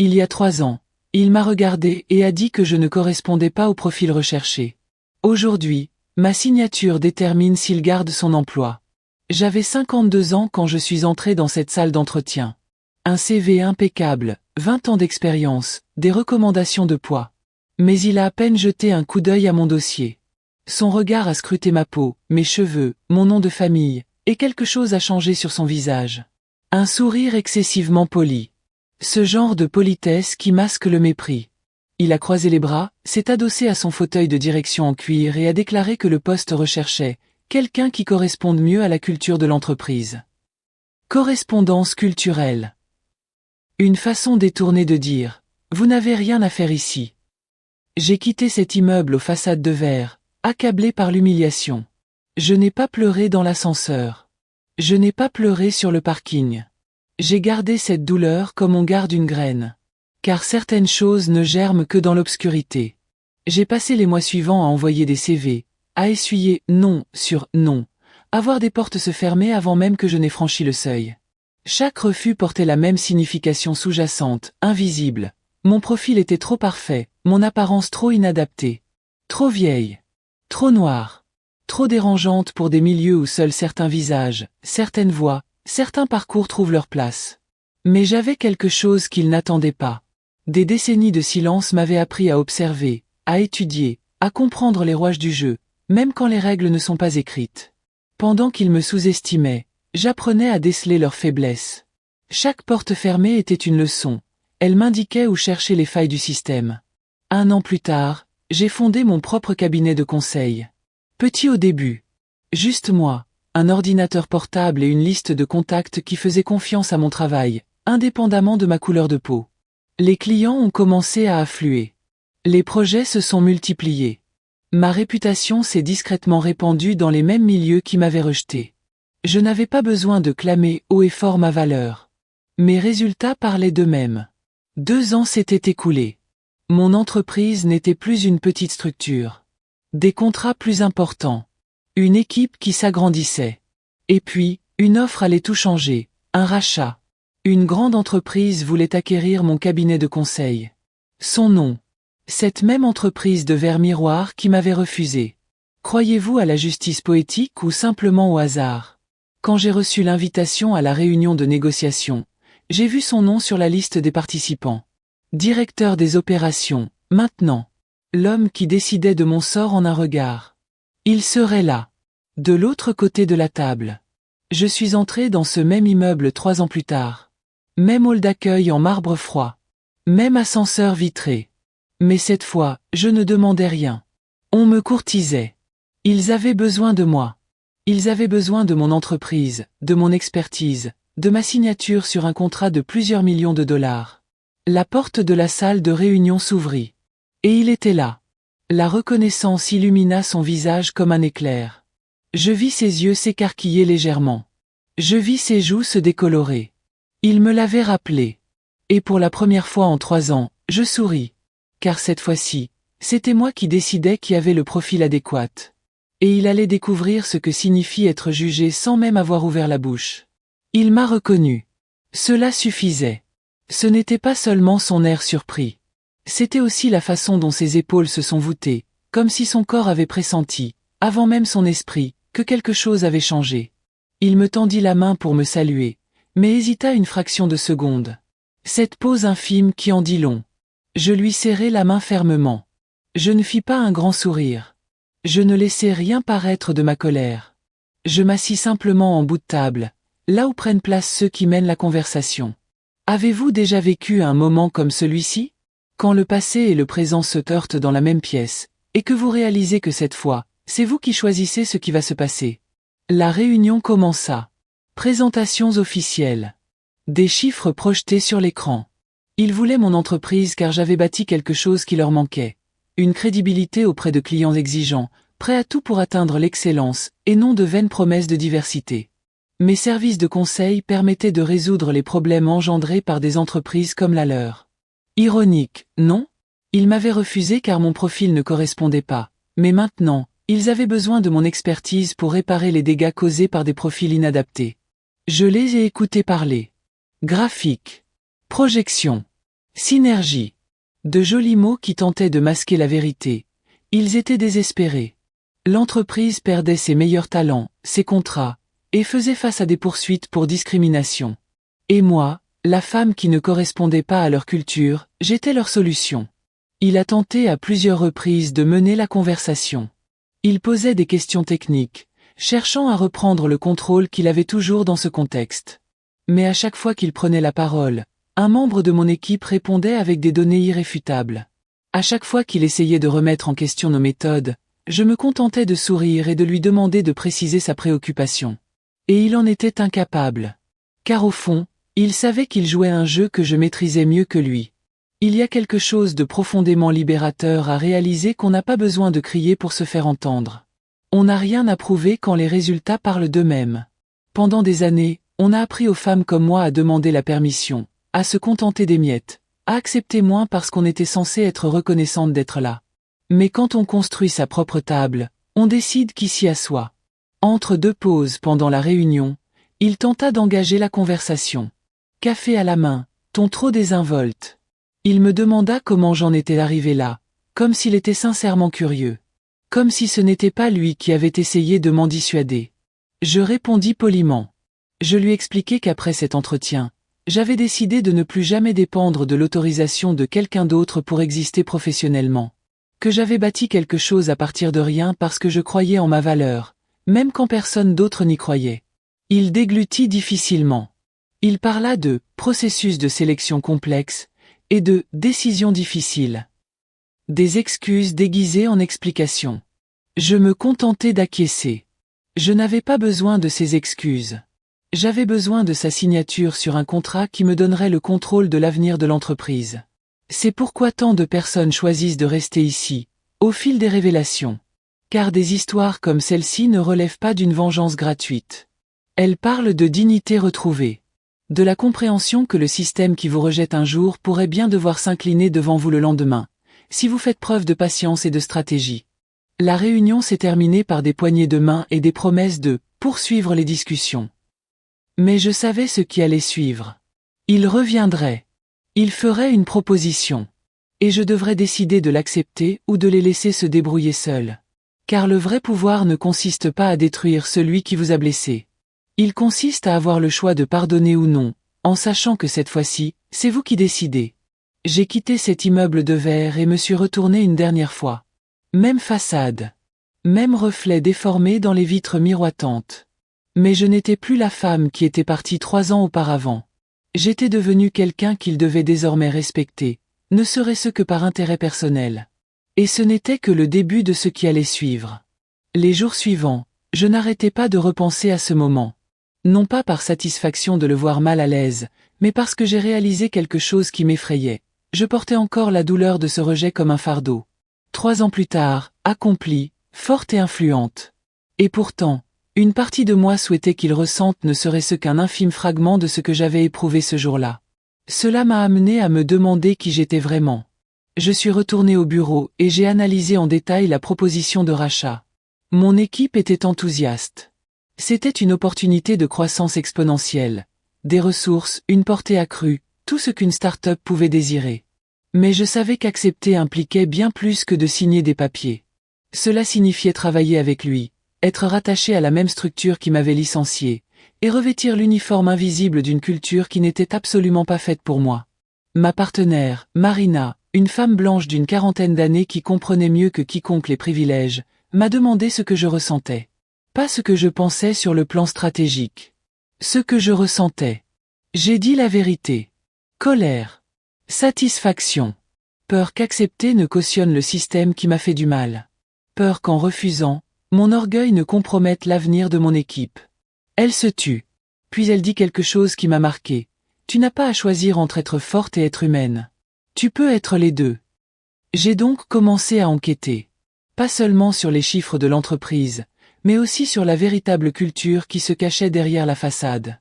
Il y a 3 ans, il m'a regardé et a dit que je ne correspondais pas au profil recherché. Aujourd'hui, ma signature détermine s'il garde son emploi. J'avais 52 ans quand je suis entré dans cette salle d'entretien. Un CV impeccable, 20 ans d'expérience, des recommandations de poids. Mais il a à peine jeté un coup d'œil à mon dossier. Son regard a scruté ma peau, mes cheveux, mon nom de famille, et quelque chose a changé sur son visage. Un sourire excessivement poli. Ce genre de politesse qui masque le mépris. Il a croisé les bras, s'est adossé à son fauteuil de direction en cuir et a déclaré que le poste recherchait quelqu'un qui corresponde mieux à la culture de l'entreprise. Correspondance culturelle. Une façon détournée de dire « Vous n'avez rien à faire ici ». J'ai quitté cet immeuble aux façades de verre, accablé par l'humiliation. Je n'ai pas pleuré dans l'ascenseur. Je n'ai pas pleuré sur le parking. J'ai gardé cette douleur comme on garde une graine. Car certaines choses ne germent que dans l'obscurité. J'ai passé les mois suivants à envoyer des CV, à essuyer non sur non, à voir des portes se fermer avant même que je n'ai franchi le seuil. Chaque refus portait la même signification sous-jacente, invisible. Mon profil était trop parfait, mon apparence trop inadaptée. Trop vieille. Trop noire. Trop dérangeante pour des milieux où seuls certains visages, certaines voix, certains parcours trouvent leur place. Mais j'avais quelque chose qu'ils n'attendaient pas. Des décennies de silence m'avaient appris à observer, à étudier, à comprendre les rouages du jeu, même quand les règles ne sont pas écrites. Pendant qu'ils me sous-estimaient, j'apprenais à déceler leurs faiblesses. Chaque porte fermée était une leçon, elle m'indiquait où chercher les failles du système. 1 an plus tard, j'ai fondé mon propre cabinet de conseil. Petit au début. Juste moi, un ordinateur portable et une liste de contacts qui faisaient confiance à mon travail, indépendamment de ma couleur de peau. Les clients ont commencé à affluer. Les projets se sont multipliés. Ma réputation s'est discrètement répandue dans les mêmes milieux qui m'avaient rejeté. Je n'avais pas besoin de clamer haut et fort ma valeur. Mes résultats parlaient d'eux-mêmes. 2 ans s'étaient écoulés. Mon entreprise n'était plus une petite structure. Des contrats plus importants. Une équipe qui s'agrandissait. Et puis, une offre allait tout changer, un rachat. Une grande entreprise voulait acquérir mon cabinet de conseil. Son nom. Cette même entreprise de verre miroir qui m'avait refusé. Croyez-vous à la justice poétique ou simplement au hasard? Quand j'ai reçu l'invitation à la réunion de négociation, j'ai vu son nom sur la liste des participants. Directeur des opérations, maintenant. L'homme qui décidait de mon sort en un regard. Il serait là. De l'autre côté de la table. Je suis entré dans ce même immeuble 3 ans plus tard. Même hall d'accueil en marbre froid. Même ascenseur vitré. Mais cette fois, je ne demandais rien. On me courtisait. Ils avaient besoin de moi. Ils avaient besoin de mon entreprise, de mon expertise, de ma signature sur un contrat de plusieurs millions de dollars. La porte de la salle de réunion s'ouvrit. Et il était là. La reconnaissance illumina son visage comme un éclair. Je vis ses yeux s'écarquiller légèrement. Je vis ses joues se décolorer. Il me l'avait rappelé. Et pour la première fois en 3 ans, je souris. Car cette fois-ci, c'était moi qui décidais qui avait le profil adéquat. Et il allait découvrir ce que signifie être jugé sans même avoir ouvert la bouche. Il m'a reconnu. Cela suffisait. Ce n'était pas seulement son air surpris. C'était aussi la façon dont ses épaules se sont voûtées, comme si son corps avait pressenti, avant même son esprit, que quelque chose avait changé. Il me tendit la main pour me saluer, mais hésita une fraction de seconde. Cette pose infime qui en dit long. Je lui serrai la main fermement. Je ne fis pas un grand sourire. Je ne laissai rien paraître de ma colère. Je m'assis simplement en bout de table, là où prennent place ceux qui mènent la conversation. Avez-vous déjà vécu un moment comme celui-ci? Quand le passé et le présent se heurtent dans la même pièce, et que vous réalisez que cette fois, c'est vous qui choisissez ce qui va se passer. La réunion commença. Présentations officielles. Des chiffres projetés sur l'écran. Ils voulaient mon entreprise car j'avais bâti quelque chose qui leur manquait. Une crédibilité auprès de clients exigeants, prêts à tout pour atteindre l'excellence, et non de vaines promesses de diversité. Mes services de conseil permettaient de résoudre les problèmes engendrés par des entreprises comme la leur. Ironique, non? Ils m'avaient refusé car mon profil ne correspondait pas, mais maintenant, ils avaient besoin de mon expertise pour réparer les dégâts causés par des profils inadaptés. Je les ai écoutés parler. Graphique. Projection. Synergie. De jolis mots qui tentaient de masquer la vérité. Ils étaient désespérés. L'entreprise perdait ses meilleurs talents, ses contrats, et faisait face à des poursuites pour discrimination. Et moi, la femme qui ne correspondait pas à leur culture, j'étais leur solution. Il a tenté à plusieurs reprises de mener la conversation. Il posait des questions techniques, cherchant à reprendre le contrôle qu'il avait toujours dans ce contexte. Mais à chaque fois qu'il prenait la parole, un membre de mon équipe répondait avec des données irréfutables. À chaque fois qu'il essayait de remettre en question nos méthodes, je me contentais de sourire et de lui demander de préciser sa préoccupation. Et il en était incapable. Car au fond, il savait qu'il jouait un jeu que je maîtrisais mieux que lui. Il y a quelque chose de profondément libérateur à réaliser qu'on n'a pas besoin de crier pour se faire entendre. On n'a rien à prouver quand les résultats parlent d'eux-mêmes. Pendant des années, on a appris aux femmes comme moi à demander la permission, à se contenter des miettes, à accepter moins parce qu'on était censé être reconnaissante d'être là. Mais quand on construit sa propre table, on décide qui s'y assoit. Entre deux pauses pendant la réunion, il tenta d'engager la conversation. Café à la main, ton trop désinvolte. Il me demanda comment j'en étais arrivé là, comme s'il était sincèrement curieux. Comme si ce n'était pas lui qui avait essayé de m'en dissuader. Je répondis poliment. Je lui expliquai qu'après cet entretien, j'avais décidé de ne plus jamais dépendre de l'autorisation de quelqu'un d'autre pour exister professionnellement. Que j'avais bâti quelque chose à partir de rien parce que je croyais en ma valeur, même quand personne d'autre n'y croyait. Il déglutit difficilement. Il parla de « processus de sélection complexe » et de « décision difficile ». Des excuses déguisées en explications. Je me contentais d'acquiescer. Je n'avais pas besoin de ces excuses. J'avais besoin de sa signature sur un contrat qui me donnerait le contrôle de l'avenir de l'entreprise. C'est pourquoi tant de personnes choisissent de rester ici, au fil des révélations. Car des histoires comme celle-ci ne relèvent pas d'une vengeance gratuite. Elles parlent de dignité retrouvée. De la compréhension que le système qui vous rejette un jour pourrait bien devoir s'incliner devant vous le lendemain, si vous faites preuve de patience et de stratégie. La réunion s'est terminée par des poignées de main et des promesses de poursuivre les discussions. Mais je savais ce qui allait suivre. Il reviendrait. Il ferait une proposition. Et je devrais décider de l'accepter ou de les laisser se débrouiller seuls. Car le vrai pouvoir ne consiste pas à détruire celui qui vous a blessé. Il consiste à avoir le choix de pardonner ou non, en sachant que cette fois-ci, c'est vous qui décidez. J'ai quitté cet immeuble de verre et me suis retourné une dernière fois. Même façade. Même reflet déformé dans les vitres miroitantes. Mais je n'étais plus la femme qui était partie 3 ans auparavant. J'étais devenu quelqu'un qu'il devait désormais respecter, ne serait-ce que par intérêt personnel. Et ce n'était que le début de ce qui allait suivre. Les jours suivants, je n'arrêtais pas de repenser à ce moment. Non pas par satisfaction de le voir mal à l'aise, mais parce que j'ai réalisé quelque chose qui m'effrayait. Je portais encore la douleur de ce rejet comme un fardeau. 3 ans plus tard, accomplie, forte et influente. Et pourtant, une partie de moi souhaitait qu'il ressente ne serait-ce qu'un infime fragment de ce que j'avais éprouvé ce jour-là. Cela m'a amené à me demander qui j'étais vraiment. Je suis retourné au bureau et j'ai analysé en détail la proposition de rachat. Mon équipe était enthousiaste. C'était une opportunité de croissance exponentielle. Des ressources, une portée accrue, tout ce qu'une start-up pouvait désirer. Mais je savais qu'accepter impliquait bien plus que de signer des papiers. Cela signifiait travailler avec lui, être rattaché à la même structure qui m'avait licencié, et revêtir l'uniforme invisible d'une culture qui n'était absolument pas faite pour moi. Ma partenaire, Marina, une femme blanche d'une 40aine d'années qui comprenait mieux que quiconque les privilèges, m'a demandé ce que je ressentais. Pas ce que je pensais sur le plan stratégique. Ce que je ressentais. J'ai dit la vérité. Colère. Satisfaction. Peur qu'accepter ne cautionne le système qui m'a fait du mal. Peur qu'en refusant, mon orgueil ne compromette l'avenir de mon équipe. Elle se tut. Puis elle dit quelque chose qui m'a marqué. Tu n'as pas à choisir entre être forte et être humaine. Tu peux être les deux. J'ai donc commencé à enquêter. Pas seulement sur les chiffres de l'entreprise, mais aussi sur la véritable culture qui se cachait derrière la façade.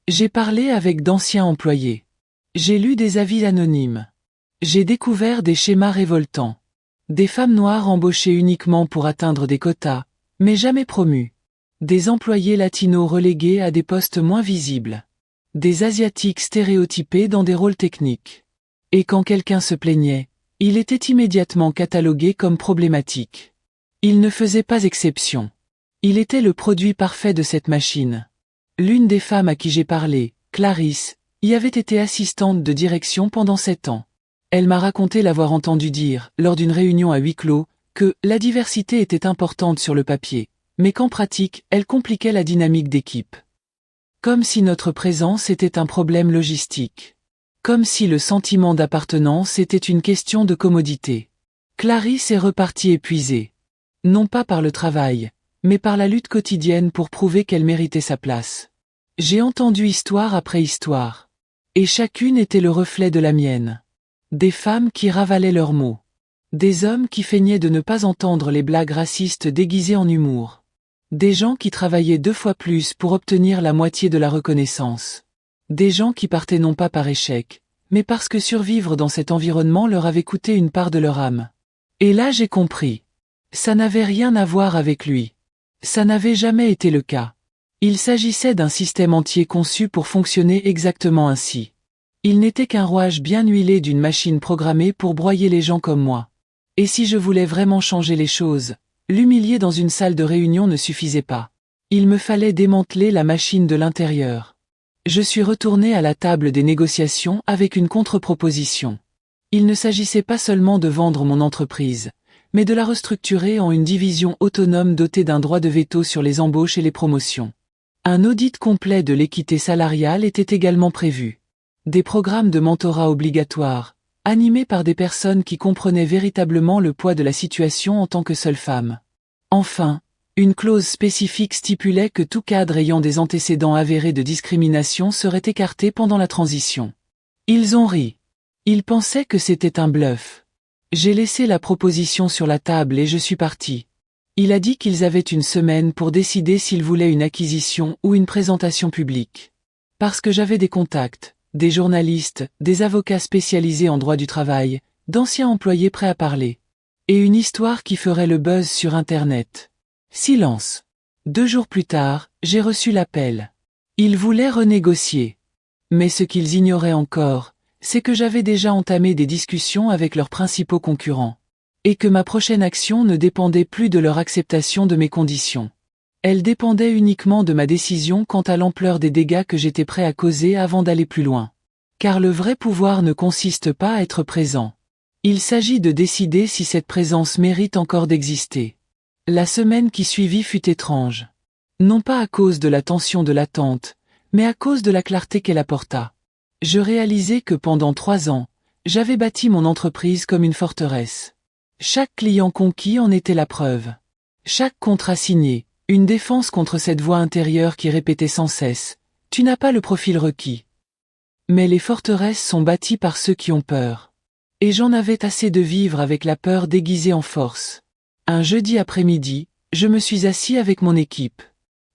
J'ai parlé avec d'anciens employés. J'ai lu des avis anonymes. J'ai découvert des schémas révoltants. Des femmes noires embauchées uniquement pour atteindre des quotas, mais jamais promues. Des employés latinos relégués à des postes moins visibles. Des asiatiques stéréotypés dans des rôles techniques. Et quand quelqu'un se plaignait, il était immédiatement catalogué comme problématique. Il ne faisait pas exception. Il était le produit parfait de cette machine. L'une des femmes à qui j'ai parlé, Clarisse, y avait été assistante de direction pendant 7 ans. Elle m'a raconté l'avoir entendu dire, lors d'une réunion à huis clos, que la diversité était importante sur le papier, mais qu'en pratique, elle compliquait la dynamique d'équipe. Comme si notre présence était un problème logistique. Comme si le sentiment d'appartenance était une question de commodité. Clarisse est repartie épuisée. Non pas par le travail, mais par la lutte quotidienne pour prouver qu'elle méritait sa place. J'ai entendu histoire après histoire. Et chacune était le reflet de la mienne. Des femmes qui ravalaient leurs mots. Des hommes qui feignaient de ne pas entendre les blagues racistes déguisées en humour. Des gens qui travaillaient 2 fois plus pour obtenir la moitié de la reconnaissance. Des gens qui partaient non pas par échec, mais parce que survivre dans cet environnement leur avait coûté une part de leur âme. Et là j'ai compris. Ça n'avait rien à voir avec lui. Ça n'avait jamais été le cas. Il s'agissait d'un système entier conçu pour fonctionner exactement ainsi. Il n'était qu'un rouage bien huilé d'une machine programmée pour broyer les gens comme moi. Et si je voulais vraiment changer les choses, l'humilier dans une salle de réunion ne suffisait pas. Il me fallait démanteler la machine de l'intérieur. Je suis retourné à la table des négociations avec une contre-proposition. Il ne s'agissait pas seulement de vendre mon entreprise, mais de la restructurer en une division autonome dotée d'un droit de veto sur les embauches et les promotions. Un audit complet de l'équité salariale était également prévu. Des programmes de mentorat obligatoires, animés par des personnes qui comprenaient véritablement le poids de la situation en tant que seule femme. Enfin, une clause spécifique stipulait que tout cadre ayant des antécédents avérés de discrimination serait écarté pendant la transition. Ils ont ri. Ils pensaient que c'était un bluff. J'ai laissé la proposition sur la table et je suis parti. Il a dit qu'ils avaient une semaine pour décider s'ils voulaient une acquisition ou une présentation publique. Parce que j'avais des contacts, des journalistes, des avocats spécialisés en droit du travail, d'anciens employés prêts à parler. Et une histoire qui ferait le buzz sur Internet. Silence. 2 jours plus tard, j'ai reçu l'appel. Ils voulaient renégocier. Mais ce qu'ils ignoraient encore, c'est que j'avais déjà entamé des discussions avec leurs principaux concurrents. Et que ma prochaine action ne dépendait plus de leur acceptation de mes conditions. Elle dépendait uniquement de ma décision quant à l'ampleur des dégâts que j'étais prêt à causer avant d'aller plus loin. Car le vrai pouvoir ne consiste pas à être présent. Il s'agit de décider si cette présence mérite encore d'exister. La semaine qui suivit fut étrange. Non pas à cause de la tension de l'attente, mais à cause de la clarté qu'elle apporta. Je réalisai que pendant 3 ans, j'avais bâti mon entreprise comme une forteresse. Chaque client conquis en était la preuve. Chaque contrat signé, une défense contre cette voix intérieure qui répétait sans cesse « Tu n'as pas le profil requis ». Mais les forteresses sont bâties par ceux qui ont peur. Et j'en avais assez de vivre avec la peur déguisée en force. Un jeudi après-midi, je me suis assis avec mon équipe.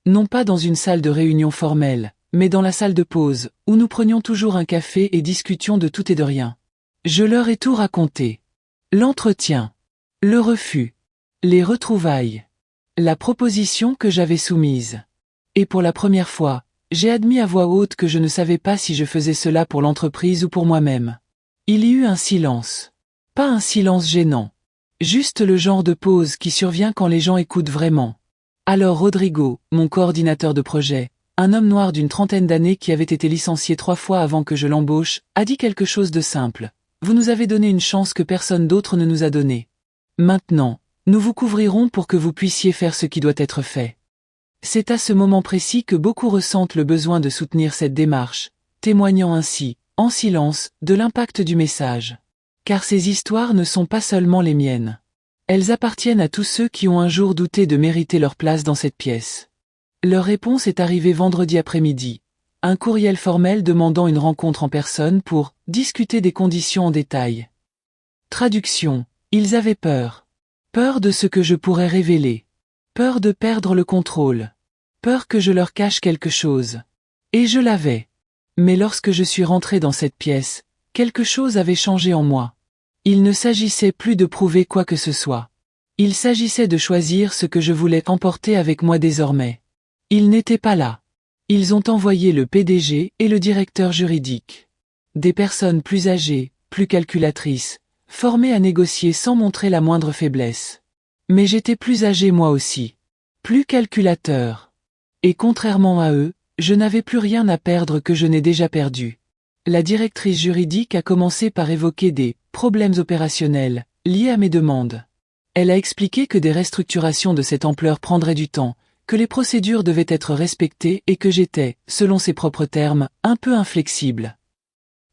Non pas dans une salle de réunion formelle, mais dans la salle de pause, où nous prenions toujours un café et discutions de tout et de rien. Je leur ai tout raconté. L'entretien, le refus, les retrouvailles, la proposition que j'avais soumise. Et pour la première fois, j'ai admis à voix haute que je ne savais pas si je faisais cela pour l'entreprise ou pour moi-même. Il y eut un silence. Pas un silence gênant. Juste le genre de pause qui survient quand les gens écoutent vraiment. Alors Rodrigo, mon coordinateur de projet, un homme noir d'une 30aine d'années qui avait été licencié 3 fois avant que je l'embauche, a dit quelque chose de simple. Vous nous avez donné une chance que personne d'autre ne nous a donnée. Maintenant, nous vous couvrirons pour que vous puissiez faire ce qui doit être fait. C'est à ce moment précis que beaucoup ressentent le besoin de soutenir cette démarche, témoignant ainsi, en silence, de l'impact du message. Car ces histoires ne sont pas seulement les miennes. Elles appartiennent à tous ceux qui ont un jour douté de mériter leur place dans cette pièce. Leur réponse est arrivée vendredi après-midi. Un courriel formel demandant une rencontre en personne pour discuter des conditions en détail. Traduction. Ils avaient peur. Peur de ce que je pourrais révéler. Peur de perdre le contrôle. Peur que je leur cache quelque chose. Et je l'avais. Mais lorsque je suis rentré dans cette pièce, quelque chose avait changé en moi. Il ne s'agissait plus de prouver quoi que ce soit. Il s'agissait de choisir ce que je voulais emporter avec moi désormais. Ils n'étaient pas là. Ils ont envoyé le PDG et le directeur juridique. Des personnes plus âgées, plus calculatrice, formée à négocier sans montrer la moindre faiblesse. Mais j'étais plus âgé moi aussi. Plus calculateur. Et contrairement à eux, je n'avais plus rien à perdre que je n'ai déjà perdu. La directrice juridique a commencé par évoquer des problèmes opérationnels liés à mes demandes. Elle a expliqué que des restructurations de cette ampleur prendraient du temps, que les procédures devaient être respectées et que j'étais, selon ses propres termes, un peu inflexible.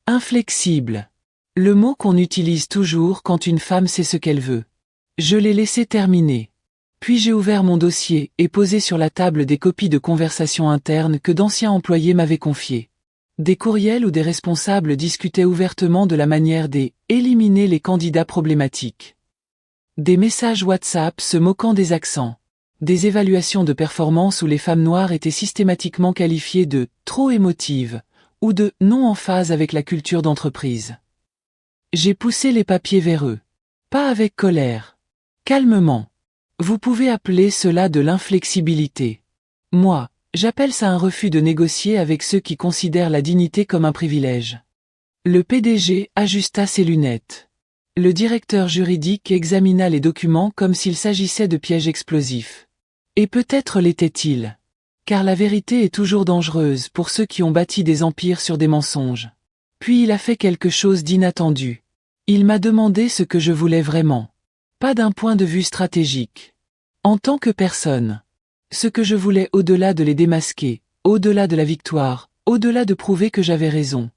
Inflexible. Le mot qu'on utilise toujours quand une femme sait ce qu'elle veut. Je l'ai laissé terminer. Puis j'ai ouvert mon dossier et posé sur la table des copies de conversations internes que d'anciens employés m'avaient confiées. Des courriels où des responsables discutaient ouvertement de la manière d'éliminer les candidats problématiques. Des messages WhatsApp se moquant des accents. Des évaluations de performance où les femmes noires étaient systématiquement qualifiées de « trop émotives » ou de « non en phase avec la culture d'entreprise ». J'ai poussé les papiers vers eux. Pas avec colère. Calmement. Vous pouvez appeler cela de l'inflexibilité. Moi, j'appelle ça un refus de négocier avec ceux qui considèrent la dignité comme un privilège. Le PDG ajusta ses lunettes. Le directeur juridique examina les documents comme s'il s'agissait de pièges explosifs. Et peut-être l'était-il. Car la vérité est toujours dangereuse pour ceux qui ont bâti des empires sur des mensonges. Puis il a fait quelque chose d'inattendu. Il m'a demandé ce que je voulais vraiment. Pas d'un point de vue stratégique. En tant que personne. Ce que je voulais au-delà de les démasquer, au-delà de la victoire, au-delà de prouver que j'avais raison.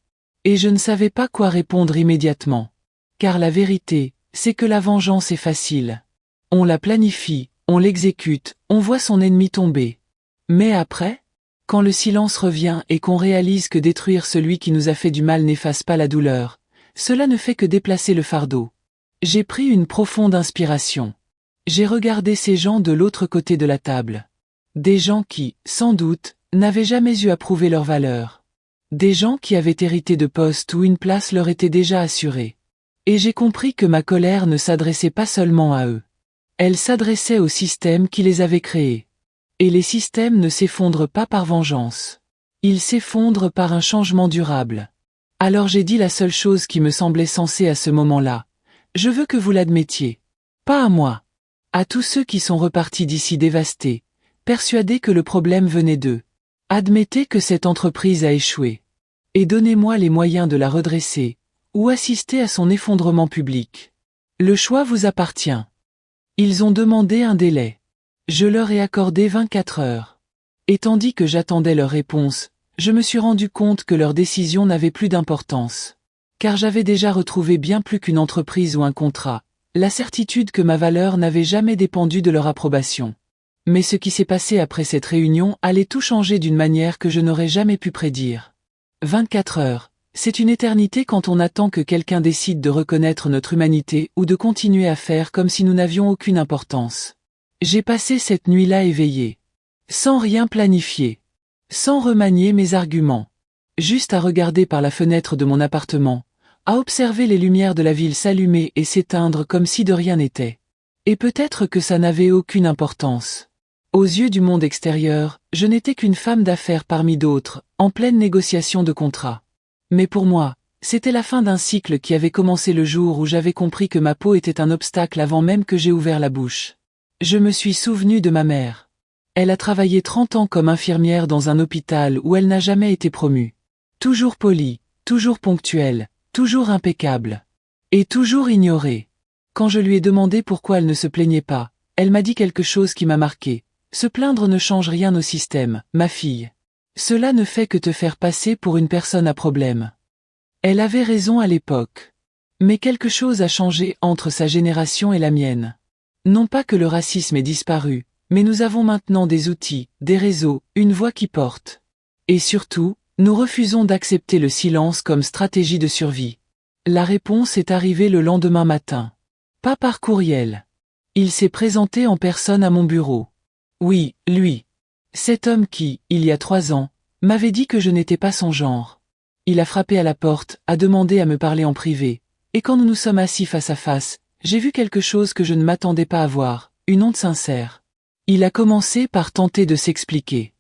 Et je ne savais pas quoi répondre immédiatement. Car la vérité, c'est que la vengeance est facile. On la planifie, on l'exécute, on voit son ennemi tomber. Mais après, quand le silence revient et qu'on réalise que détruire celui qui nous a fait du mal n'efface pas la douleur, cela ne fait que déplacer le fardeau. J'ai pris une profonde inspiration. J'ai regardé ces gens de l'autre côté de la table. Des gens qui, sans doute, n'avaient jamais eu à prouver leur valeur. Des gens qui avaient hérité de postes où une place leur était déjà assurée. Et j'ai compris que ma colère ne s'adressait pas seulement à eux. Elle s'adressait au système qui les avait créés. Et les systèmes ne s'effondrent pas par vengeance. Ils s'effondrent par un changement durable. Alors j'ai dit la seule chose qui me semblait sensée à ce moment-là. Je veux que vous l'admettiez. Pas à moi. À tous ceux qui sont repartis d'ici dévastés, persuadés que le problème venait d'eux. Admettez que cette entreprise a échoué. Et donnez-moi les moyens de la redresser, ou assister à son effondrement public. Le choix vous appartient. Ils ont demandé un délai. Je leur ai accordé 24 heures. Et tandis que j'attendais leur réponse, je me suis rendu compte que leur décision n'avait plus d'importance. Car j'avais déjà retrouvé bien plus qu'une entreprise ou un contrat, la certitude que ma valeur n'avait jamais dépendu de leur approbation. Mais ce qui s'est passé après cette réunion allait tout changer d'une manière que je n'aurais jamais pu prédire. 24 heures, c'est une éternité quand on attend que quelqu'un décide de reconnaître notre humanité ou de continuer à faire comme si nous n'avions aucune importance. J'ai passé cette nuit-là éveillé. Sans rien planifier. Sans remanier mes arguments. Juste à regarder par la fenêtre de mon appartement, à observer les lumières de la ville s'allumer et s'éteindre comme si de rien n'était. Et peut-être que ça n'avait aucune importance. Aux yeux du monde extérieur, je n'étais qu'une femme d'affaires parmi d'autres, en pleine négociation de contrat. Mais pour moi, c'était la fin d'un cycle qui avait commencé le jour où j'avais compris que ma peau était un obstacle avant même que j'aie ouvert la bouche. Je me suis souvenu de ma mère. Elle a travaillé 30 ans comme infirmière dans un hôpital où elle n'a jamais été promue. Toujours polie, toujours ponctuelle, toujours impeccable. Et toujours ignorée. Quand je lui ai demandé pourquoi elle ne se plaignait pas, elle m'a dit quelque chose qui m'a marqué. Se plaindre ne change rien au système, ma fille. Cela ne fait que te faire passer pour une personne à problème. Elle avait raison à l'époque. Mais quelque chose a changé entre sa génération et la mienne. Non pas que le racisme ait disparu, mais nous avons maintenant des outils, des réseaux, une voix qui porte. Et surtout, nous refusons d'accepter le silence comme stratégie de survie. La réponse est arrivée le lendemain matin. Pas par courriel. Il s'est présenté en personne à mon bureau. Oui, lui. Cet homme qui, il y a 3 ans, m'avait dit que je n'étais pas son genre. Il a frappé à la porte, a demandé à me parler en privé, et quand nous nous sommes assis face à face, j'ai vu quelque chose que je ne m'attendais pas à voir, une honte sincère. Il a commencé par tenter de s'expliquer.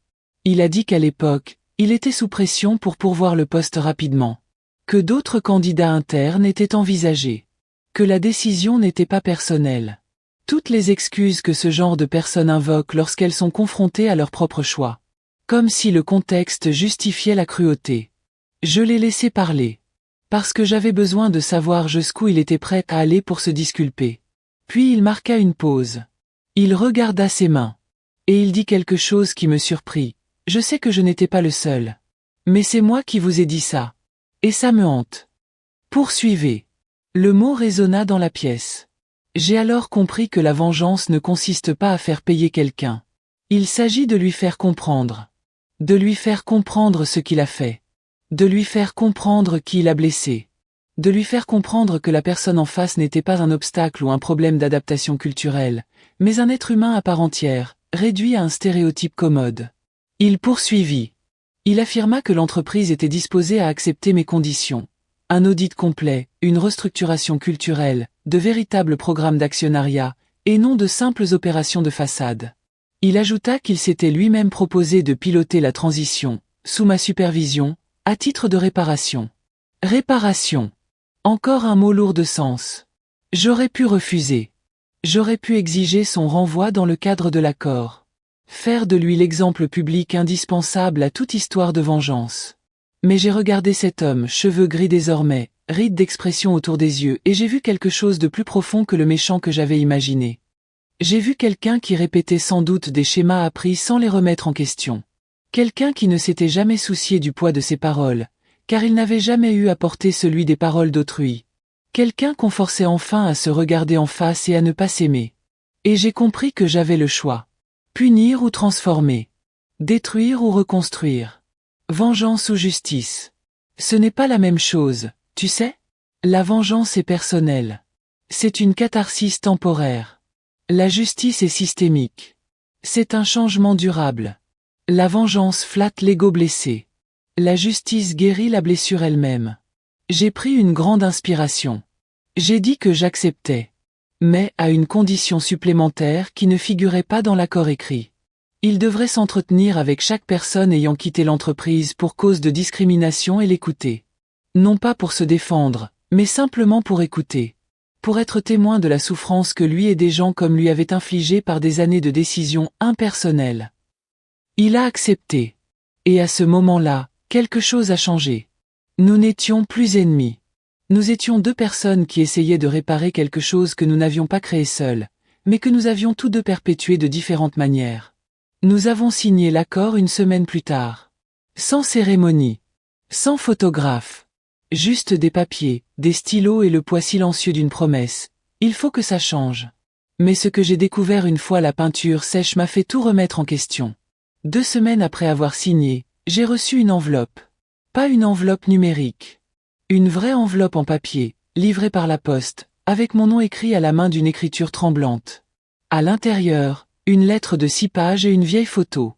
Il a dit qu'à l'époque, il était sous pression pour pourvoir le poste rapidement. que d'autres candidats internes étaient envisagés, que la décision n'était pas personnelle. Toutes les excuses que ce genre de personnes invoquent lorsqu'elles sont confrontées à leur propre choix. Comme si le contexte justifiait la cruauté. Je l'ai laissé parler. Parce que j'avais besoin de savoir jusqu'où il était prêt à aller pour se disculper. Puis il marqua une pause. Il regarda ses mains. Et il dit quelque chose qui me surprit. Je sais que je n'étais pas le seul. Mais c'est moi qui vous ai dit ça. Et ça me hante. Poursuivez. Le mot résonna dans la pièce. J'ai alors compris que la vengeance ne consiste pas à faire payer quelqu'un. Il s'agit de lui faire comprendre. De lui faire comprendre ce qu'il a fait. De lui faire comprendre qui il a blessé. De lui faire comprendre que la personne en face n'était pas un obstacle ou un problème d'adaptation culturelle, mais un être humain à part entière, réduit à un stéréotype commode. Il poursuivit. Il affirma que l'entreprise était disposée à accepter mes conditions. Un audit complet, une restructuration culturelle, de véritables programmes d'actionnariat, et non de simples opérations de façade. Il ajouta qu'il s'était lui-même proposé de piloter la transition, sous ma supervision, à titre de réparation. Réparation. Encore un mot lourd de sens. J'aurais pu refuser. J'aurais pu exiger son renvoi dans le cadre de l'accord. Faire de lui l'exemple public indispensable à toute histoire de vengeance. Mais j'ai regardé cet homme, cheveux gris désormais, rides d'expression autour des yeux, et j'ai vu quelque chose de plus profond que le méchant que j'avais imaginé. J'ai vu quelqu'un qui répétait sans doute des schémas appris sans les remettre en question. Quelqu'un qui ne s'était jamais soucié du poids de ses paroles, car il n'avait jamais eu à porter celui des paroles d'autrui. Quelqu'un qu'on forçait enfin à se regarder en face et à ne pas s'aimer. Et j'ai compris que j'avais le choix. Punir ou transformer. Détruire ou reconstruire. Vengeance ou justice. Ce n'est pas la même chose, tu sais? La vengeance est personnelle. C'est une catharsis temporaire. La justice est systémique. C'est un changement durable. La vengeance flatte l'ego blessé. La justice guérit la blessure elle-même. J'ai pris une grande inspiration. J'ai dit que j'acceptais. Mais à une condition supplémentaire qui ne figurait pas dans l'accord écrit. Il devrait s'entretenir avec chaque personne ayant quitté l'entreprise pour cause de discrimination et l'écouter. Non pas pour se défendre, mais simplement pour écouter. Pour être témoin de la souffrance que lui et des gens comme lui avaient infligée par des années de décisions impersonnelles. Il a accepté. Et à ce moment-là, quelque chose a changé. Nous n'étions plus ennemis. Nous étions deux personnes qui essayaient de réparer quelque chose que nous n'avions pas créé seuls, mais que nous avions tous deux perpétué de différentes manières. Nous avons signé l'accord une semaine plus tard. Sans cérémonie. Sans photographe. Juste des papiers, des stylos et le poids silencieux d'une promesse. Il faut que ça change. Mais ce que j'ai découvert une fois la peinture sèche m'a fait tout remettre en question. 2 semaines après avoir signé, j'ai reçu une enveloppe. Pas une enveloppe numérique. Une vraie enveloppe en papier, livrée par la poste, avec mon nom écrit à la main d'une écriture tremblante. À l'intérieur, une lettre de 6 pages et une vieille photo.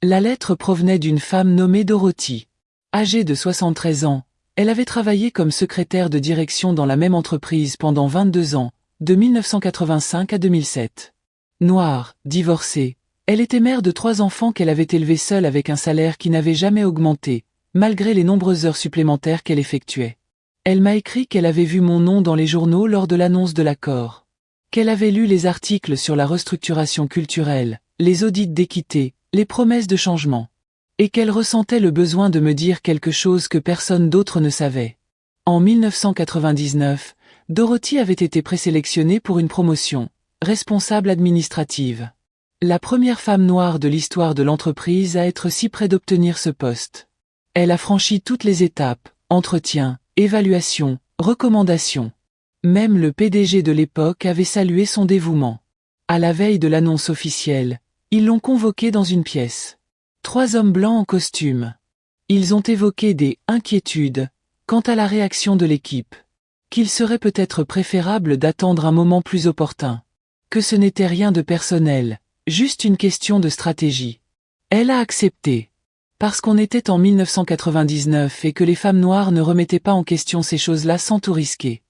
La lettre provenait d'une femme nommée Dorothy. Âgée de 73 ans, elle avait travaillé comme secrétaire de direction dans la même entreprise pendant 22 ans, de 1985 à 2007. Noire, divorcée, elle était mère de 3 enfants qu'elle avait élevés seule avec un salaire qui n'avait jamais augmenté, malgré les nombreuses heures supplémentaires qu'elle effectuait. Elle m'a écrit qu'elle avait vu mon nom dans les journaux lors de l'annonce de l'accord. Qu'elle avait lu les articles sur la restructuration culturelle, les audits d'équité, les promesses de changement. Et qu'elle ressentait le besoin de me dire quelque chose que personne d'autre ne savait. En 1999, Dorothy avait été présélectionnée pour une promotion, responsable administrative. La première femme noire de l'histoire de l'entreprise à être si près d'obtenir ce poste. Elle a franchi toutes les étapes, entretien, évaluation, recommandation. Même le PDG de l'époque avait salué son dévouement. À la veille de l'annonce officielle, ils l'ont convoquée dans une pièce. 3 hommes blancs en costume. Ils ont évoqué des inquiétudes quant à la réaction de l'équipe. Qu'il serait peut-être préférable d'attendre un moment plus opportun. Que ce n'était rien de personnel, juste une question de stratégie. Elle a accepté. Parce qu'on était en 1999 et que les femmes noires ne remettaient pas en question ces choses-là sans tout risquer.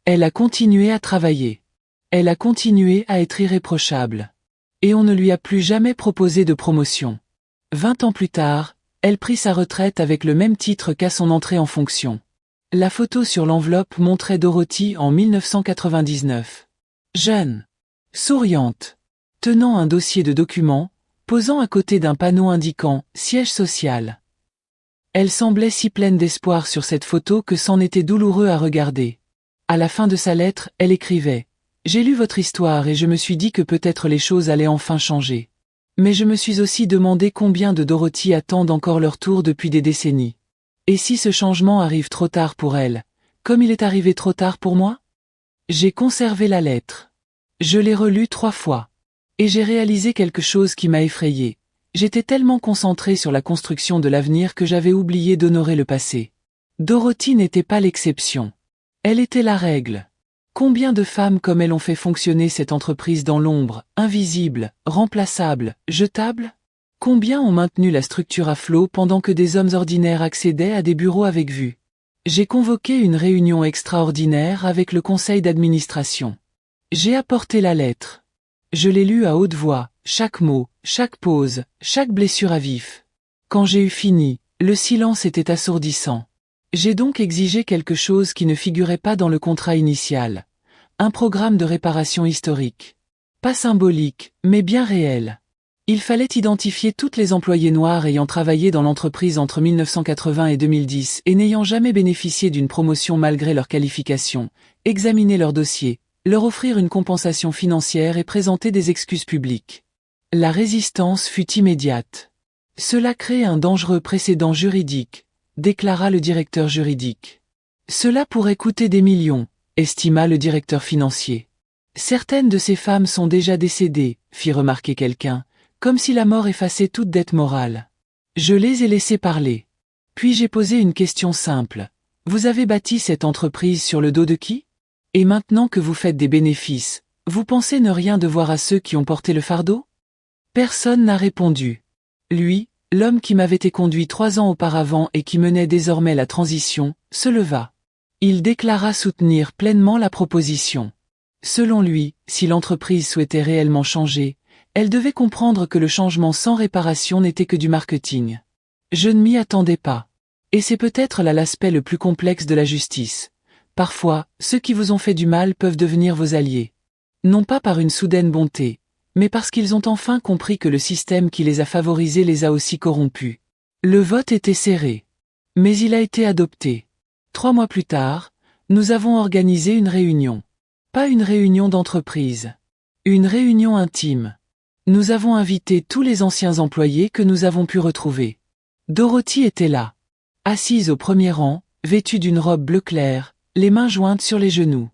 Elle a continué à travailler. Elle a continué à être irréprochable. Et on ne lui a plus jamais proposé de promotion. 20 ans plus tard, elle prit sa retraite avec le même titre qu'à son entrée en fonction. La photo sur l'enveloppe montrait Dorothy en 1999. Jeune, souriante, tenant un dossier de documents, posant à côté d'un panneau indiquant « Siège social ». Elle semblait si pleine d'espoir sur cette photo que c'en était douloureux à regarder. À la fin de sa lettre, elle écrivait « J'ai lu votre histoire et je me suis dit que peut-être les choses allaient enfin changer. Mais je me suis aussi demandé combien de Dorothy attendent encore leur tour depuis des décennies. Et si ce changement arrive trop tard pour elle, comme il est arrivé trop tard pour moi ? J'ai conservé la lettre. Je l'ai relue 3 fois. Et j'ai réalisé quelque chose qui m'a effrayé. J'étais tellement concentré sur la construction de l'avenir que j'avais oublié d'honorer le passé. Dorothy n'était pas l'exception. Elle était la règle. Combien de femmes comme elle ont fait fonctionner cette entreprise dans l'ombre, invisible, remplaçable, jetable ? Combien ont maintenu la structure à flot pendant que des hommes ordinaires accédaient à des bureaux avec vue ? J'ai convoqué une réunion extraordinaire avec le conseil d'administration. J'ai apporté la lettre. Je l'ai lue à haute voix, chaque mot, chaque pause, chaque blessure à vif. Quand j'ai eu fini, le silence était assourdissant. J'ai donc exigé quelque chose qui ne figurait pas dans le contrat initial. Un programme de réparation historique. Pas symbolique, mais bien réel. Il fallait identifier toutes les employés noirs ayant travaillé dans l'entreprise entre 1980 et 2010 et n'ayant jamais bénéficié d'une promotion malgré leur qualification, examiner leurs dossiers, leur offrir une compensation financière et présenter des excuses publiques. La résistance fut immédiate. Cela crée un dangereux précédent juridique, déclara le directeur juridique. Cela pourrait coûter des millions, estima le directeur financier. Certaines de ces femmes sont déjà décédées, fit remarquer quelqu'un, comme si la mort effaçait toute dette morale. Je les ai laissées parler. Puis j'ai posé une question simple. Vous avez bâti cette entreprise sur le dos de qui ? Et maintenant que vous faites des bénéfices, vous pensez ne rien devoir à ceux qui ont porté le fardeau ? Personne n'a répondu. Lui, l'homme qui m'avait éconduit 3 ans auparavant et qui menait désormais la transition, se leva. Il déclara soutenir pleinement la proposition. Selon lui, si l'entreprise souhaitait réellement changer, elle devait comprendre que le changement sans réparation n'était que du marketing. Je ne m'y attendais pas. Et c'est peut-être là l'aspect le plus complexe de la justice. Parfois, ceux qui vous ont fait du mal peuvent devenir vos alliés. Non pas par une soudaine bonté, mais parce qu'ils ont enfin compris que le système qui les a favorisés les a aussi corrompus. Le vote était serré. Mais il a été adopté. 3 mois plus tard, nous avons organisé une réunion. Pas une réunion d'entreprise. Une réunion intime. Nous avons invité tous les anciens employés que nous avons pu retrouver. Dorothy était là. Assise au premier rang, vêtue d'une robe bleu clair, les mains jointes sur les genoux.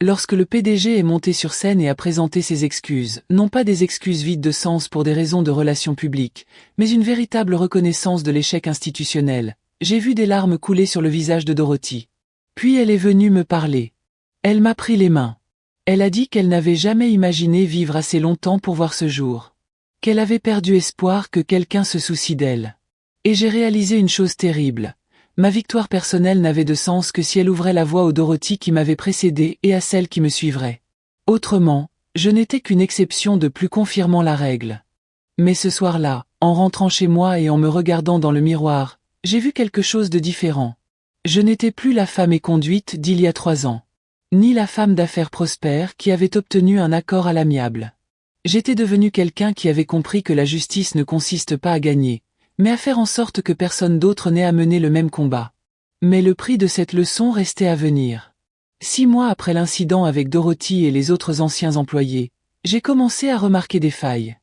Lorsque le PDG est monté sur scène et a présenté ses excuses, non pas des excuses vides de sens pour des raisons de relations publiques, mais une véritable reconnaissance de l'échec institutionnel, j'ai vu des larmes couler sur le visage de Dorothy. Puis elle est venue me parler. Elle m'a pris les mains. Elle a dit qu'elle n'avait jamais imaginé vivre assez longtemps pour voir ce jour. Qu'elle avait perdu espoir que quelqu'un se soucie d'elle. Et j'ai réalisé une chose terrible. Ma victoire personnelle n'avait de sens que si elle ouvrait la voie aux Dorothy qui m'avaient précédée et à celles qui me suivraient. Autrement, je n'étais qu'une exception de plus confirmant la règle. Mais ce soir-là, en rentrant chez moi et en me regardant dans le miroir, j'ai vu quelque chose de différent. Je n'étais plus la femme éconduite d'il y a 3 ans. Ni la femme d'affaires prospère qui avait obtenu un accord à l'amiable. J'étais devenu quelqu'un qui avait compris que la justice ne consiste pas à gagner, mais à faire en sorte que personne d'autre n'ait à mener le même combat. Mais le prix de cette leçon restait à venir. 6 mois après l'incident avec Dorothy et les autres anciens employés, j'ai commencé à remarquer des failles.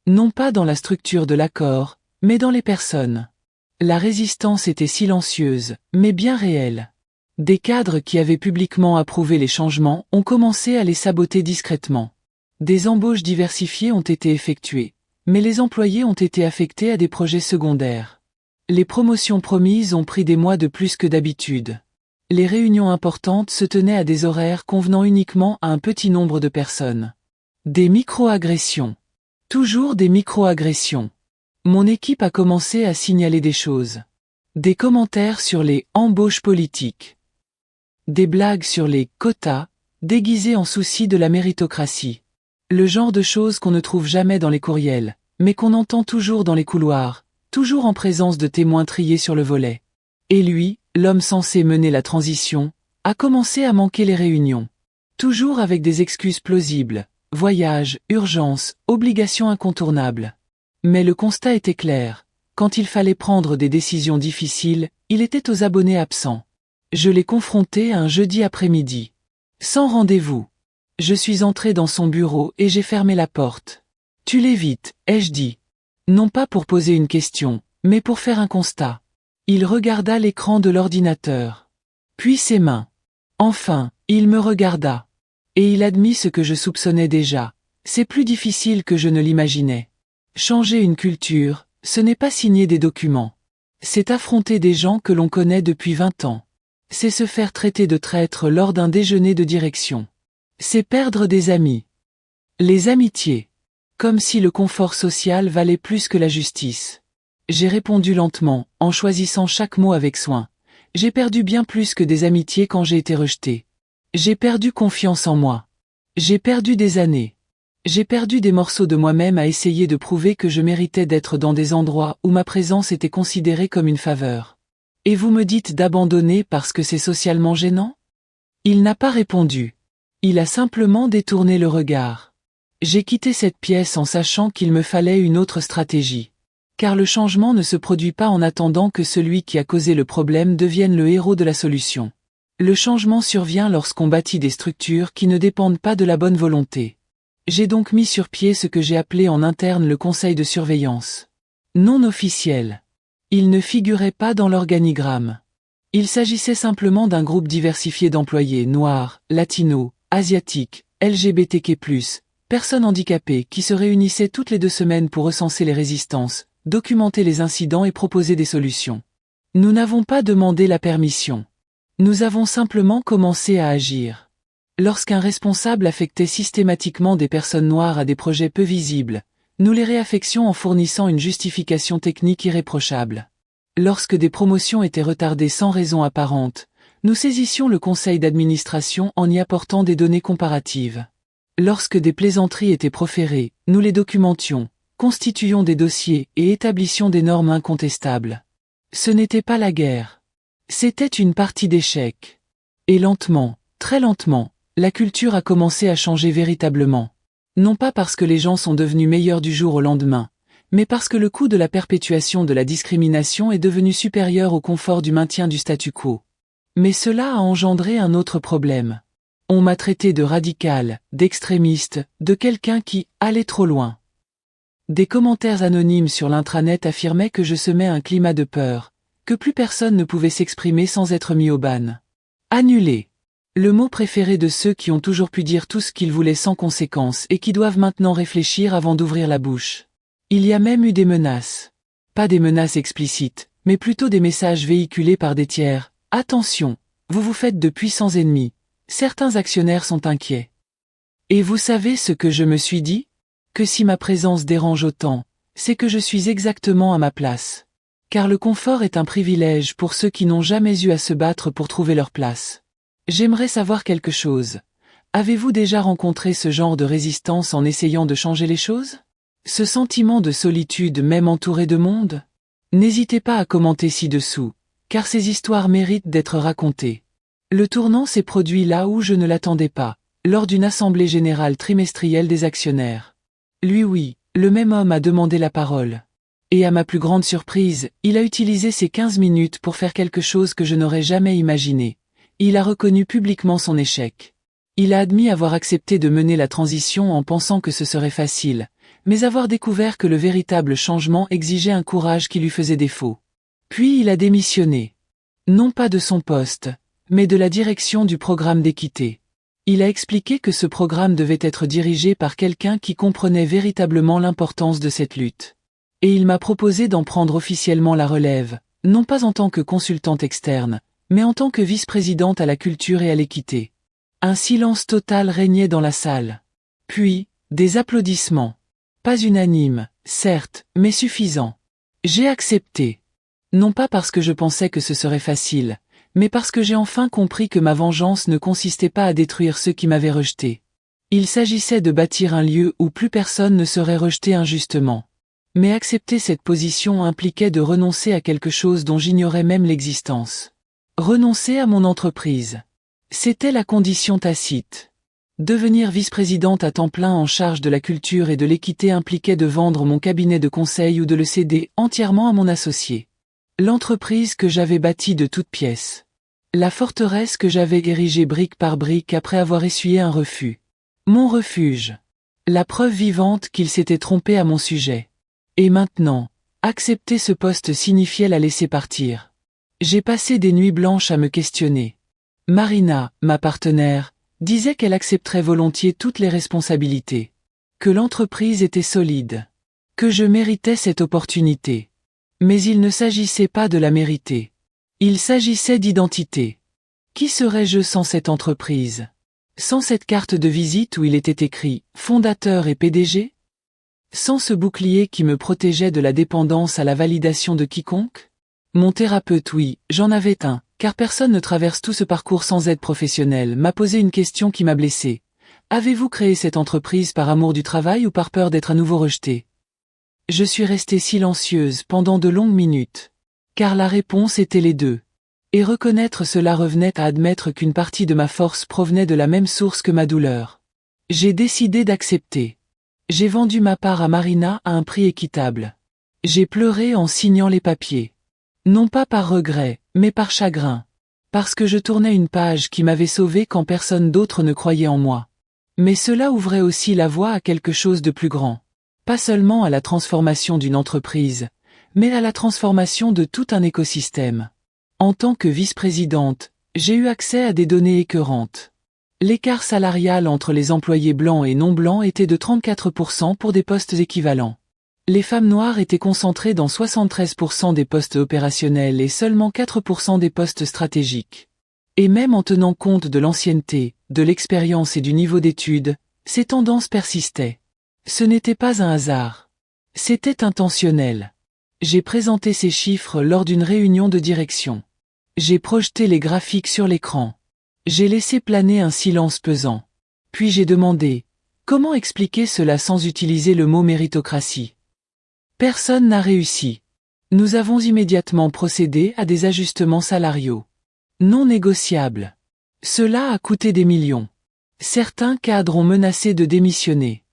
Non pas dans la structure de l'accord, mais dans les personnes. La résistance était silencieuse, mais bien réelle. Des cadres qui avaient publiquement approuvé les changements ont commencé à les saboter discrètement. Des embauches diversifiées ont été effectuées, mais les employés ont été affectés à des projets secondaires. Les promotions promises ont pris des mois de plus que d'habitude. Les réunions importantes se tenaient à des horaires convenant uniquement à un petit nombre de personnes. Des micro-agressions. Toujours des micro-agressions. Mon équipe a commencé à signaler des choses. Des commentaires sur les embauches politiques. Des blagues sur les quotas, déguisées en souci de la méritocratie. Le genre de choses qu'on ne trouve jamais dans les courriels, mais qu'on entend toujours dans les couloirs, toujours en présence de témoins triés sur le volet. Et lui, l'homme censé mener la transition, a commencé à manquer les réunions. Toujours avec des excuses plausibles, voyages, urgences, obligations incontournables. Mais le constat était clair. Quand il fallait prendre des décisions difficiles, il était aux abonnés absents. Je l'ai confronté un jeudi après-midi. Sans rendez-vous. Je suis entré dans son bureau et j'ai fermé la porte. Tu l'évites, ai-je dit. Non pas pour poser une question, mais pour faire un constat. Il regarda l'écran de l'ordinateur. Puis ses mains. Enfin, il me regarda. Et il admit ce que je soupçonnais déjà. C'est plus difficile que je ne l'imaginais. Changer une culture, ce n'est pas signer des documents. C'est affronter des gens que l'on connaît depuis 20 ans. C'est se faire traiter de traître lors d'un déjeuner de direction. C'est perdre des amis. Les amitiés. Comme si le confort social valait plus que la justice. J'ai répondu lentement, en choisissant chaque mot avec soin. J'ai perdu bien plus que des amitiés quand j'ai été rejeté. J'ai perdu confiance en moi. J'ai perdu des années. J'ai perdu des morceaux de moi-même à essayer de prouver que je méritais d'être dans des endroits où ma présence était considérée comme une faveur. Et vous me dites d'abandonner parce que c'est socialement gênant? Il n'a pas répondu. Il a simplement détourné le regard. J'ai quitté cette pièce en sachant qu'il me fallait une autre stratégie. Car le changement ne se produit pas en attendant que celui qui a causé le problème devienne le héros de la solution. Le changement survient lorsqu'on bâtit des structures qui ne dépendent pas de la bonne volonté. J'ai donc mis sur pied ce que j'ai appelé en interne le conseil de surveillance. Non officiel. Il ne figurait pas dans l'organigramme. Il s'agissait simplement d'un groupe diversifié d'employés noirs, latinos, asiatiques, LGBTQ+, personnes handicapées qui se réunissaient toutes les 2 semaines pour recenser les résistances, documenter les incidents et proposer des solutions. Nous n'avons pas demandé la permission. Nous avons simplement commencé à agir. Lorsqu'un responsable affectait systématiquement des personnes noires à des projets peu visibles, nous les réaffections en fournissant une justification technique irréprochable. Lorsque des promotions étaient retardées sans raison apparente, nous saisissions le conseil d'administration en y apportant des données comparatives. Lorsque des plaisanteries étaient proférées, nous les documentions, constituions des dossiers et établissions des normes incontestables. Ce n'était pas la guerre. C'était une partie d'échec. Et lentement, très lentement, la culture a commencé à changer véritablement. Non pas parce que les gens sont devenus meilleurs du jour au lendemain, mais parce que le coût de la perpétuation de la discrimination est devenu supérieur au confort du maintien du statu quo. Mais cela a engendré un autre problème. On m'a traité de radical, d'extrémiste, de quelqu'un qui allait trop loin. Des commentaires anonymes sur l'intranet affirmaient que je semais un climat de peur, que plus personne ne pouvait s'exprimer sans être mis au ban. Annulé. Le mot préféré de ceux qui ont toujours pu dire tout ce qu'ils voulaient sans conséquence et qui doivent maintenant réfléchir avant d'ouvrir la bouche. Il y a même eu des menaces. Pas des menaces explicites, mais plutôt des messages véhiculés par des tiers. Attention, vous vous faites de puissants ennemis. Certains actionnaires sont inquiets. Et vous savez ce que je me suis dit? Que si ma présence dérange autant, c'est que je suis exactement à ma place. Car le confort est un privilège pour ceux qui n'ont jamais eu à se battre pour trouver leur place. J'aimerais savoir quelque chose. Avez-vous déjà rencontré ce genre de résistance en essayant de changer les choses? Ce sentiment de solitude même entouré de monde? N'hésitez pas à commenter ci-dessous, car ces histoires méritent d'être racontées. Le tournant s'est produit là où je ne l'attendais pas, lors d'une assemblée générale trimestrielle des actionnaires. Lui oui, le même homme a demandé la parole. Et à ma plus grande surprise, il a utilisé ces 15 minutes pour faire quelque chose que je n'aurais jamais imaginé. Il a reconnu publiquement son échec. Il a admis avoir accepté de mener la transition en pensant que ce serait facile, mais avoir découvert que le véritable changement exigeait un courage qui lui faisait défaut. Puis il a démissionné. Non pas de son poste, mais de la direction du programme d'équité. Il a expliqué que ce programme devait être dirigé par quelqu'un qui comprenait véritablement l'importance de cette lutte. Et il m'a proposé d'en prendre officiellement la relève, non pas en tant que consultante externe, mais en tant que vice-présidente à la culture et à l'équité. Un silence total régnait dans la salle. Puis, des applaudissements. Pas unanimes, certes, mais suffisants. J'ai accepté. Non pas parce que je pensais que ce serait facile, mais parce que j'ai enfin compris que ma vengeance ne consistait pas à détruire ceux qui m'avaient rejeté. Il s'agissait de bâtir un lieu où plus personne ne serait rejeté injustement. Mais accepter cette position impliquait de renoncer à quelque chose dont j'ignorais même l'existence. Renoncer à mon entreprise. C'était la condition tacite. Devenir vice-présidente à temps plein en charge de la culture et de l'équité impliquait de vendre mon cabinet de conseil ou de le céder entièrement à mon associé. L'entreprise que j'avais bâtie de toutes pièces. La forteresse que j'avais érigée brique par brique après avoir essuyé un refus. Mon refuge. La preuve vivante qu'il s'était trompé à mon sujet. Et maintenant, accepter ce poste signifiait la laisser partir. J'ai passé des nuits blanches à me questionner. Marina, ma partenaire, disait qu'elle accepterait volontiers toutes les responsabilités. Que l'entreprise était solide. Que je méritais cette opportunité. Mais il ne s'agissait pas de la mériter. Il s'agissait d'identité. Qui serais-je sans cette entreprise? Sans cette carte de visite où il était écrit « Fondateur et PDG » ? Sans ce bouclier qui me protégeait de la dépendance à la validation de quiconque? Mon thérapeute, oui, j'en avais un, car personne ne traverse tout ce parcours sans aide professionnelle, m'a posé une question qui m'a blessé. Avez-vous créé cette entreprise par amour du travail ou par peur d'être à nouveau rejetée? Je suis restée silencieuse pendant de longues minutes. Car la réponse était les deux. Et reconnaître cela revenait à admettre qu'une partie de ma force provenait de la même source que ma douleur. J'ai décidé d'accepter. J'ai vendu ma part à Marina à un prix équitable. J'ai pleuré en signant les papiers. Non pas par regret, mais par chagrin. Parce que je tournais une page qui m'avait sauvée quand personne d'autre ne croyait en moi. Mais cela ouvrait aussi la voie à quelque chose de plus grand. Pas seulement à la transformation d'une entreprise, mais à la transformation de tout un écosystème. En tant que vice-présidente, j'ai eu accès à des données écœurantes. L'écart salarial entre les employés blancs et non blancs était de 34% pour des postes équivalents. Les femmes noires étaient concentrées dans 73% des postes opérationnels et seulement 4% des postes stratégiques. Et même en tenant compte de l'ancienneté, de l'expérience et du niveau d'études, ces tendances persistaient. Ce n'était pas un hasard. C'était intentionnel. J'ai présenté ces chiffres lors d'une réunion de direction. J'ai projeté les graphiques sur l'écran. J'ai laissé planer un silence pesant. Puis j'ai demandé, comment expliquer cela sans utiliser le mot méritocratie? Personne n'a réussi. Nous avons immédiatement procédé à des ajustements salariaux. Non négociables. Cela a coûté des millions. Certains cadres ont menacé de démissionner.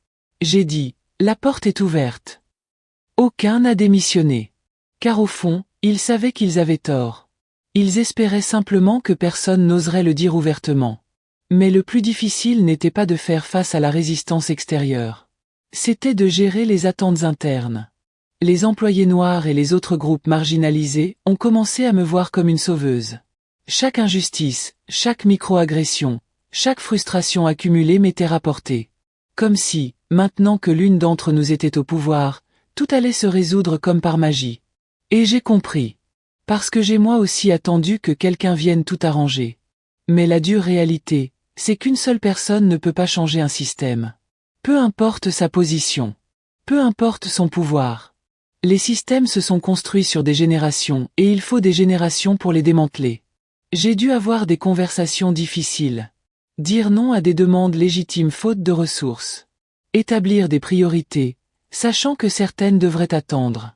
J'ai dit, la porte est ouverte. Aucun n'a démissionné. Car au fond, ils savaient qu'ils avaient tort. Ils espéraient simplement que personne n'oserait le dire ouvertement. Mais le plus difficile n'était pas de faire face à la résistance extérieure. C'était de gérer les attentes internes. Les employés noirs et les autres groupes marginalisés ont commencé à me voir comme une sauveuse. Chaque injustice, chaque micro-agression, chaque frustration accumulée m'était rapportée. Comme si, maintenant que l'une d'entre nous était au pouvoir, tout allait se résoudre comme par magie. Et j'ai compris. Parce que j'ai moi aussi attendu que quelqu'un vienne tout arranger. Mais la dure réalité, c'est qu'une seule personne ne peut pas changer un système. Peu importe sa position. Peu importe son pouvoir. Les systèmes se sont construits sur des générations et il faut des générations pour les démanteler. J'ai dû avoir des conversations difficiles. Dire non à des demandes légitimes faute de ressources. Établir des priorités, sachant que certaines devraient attendre.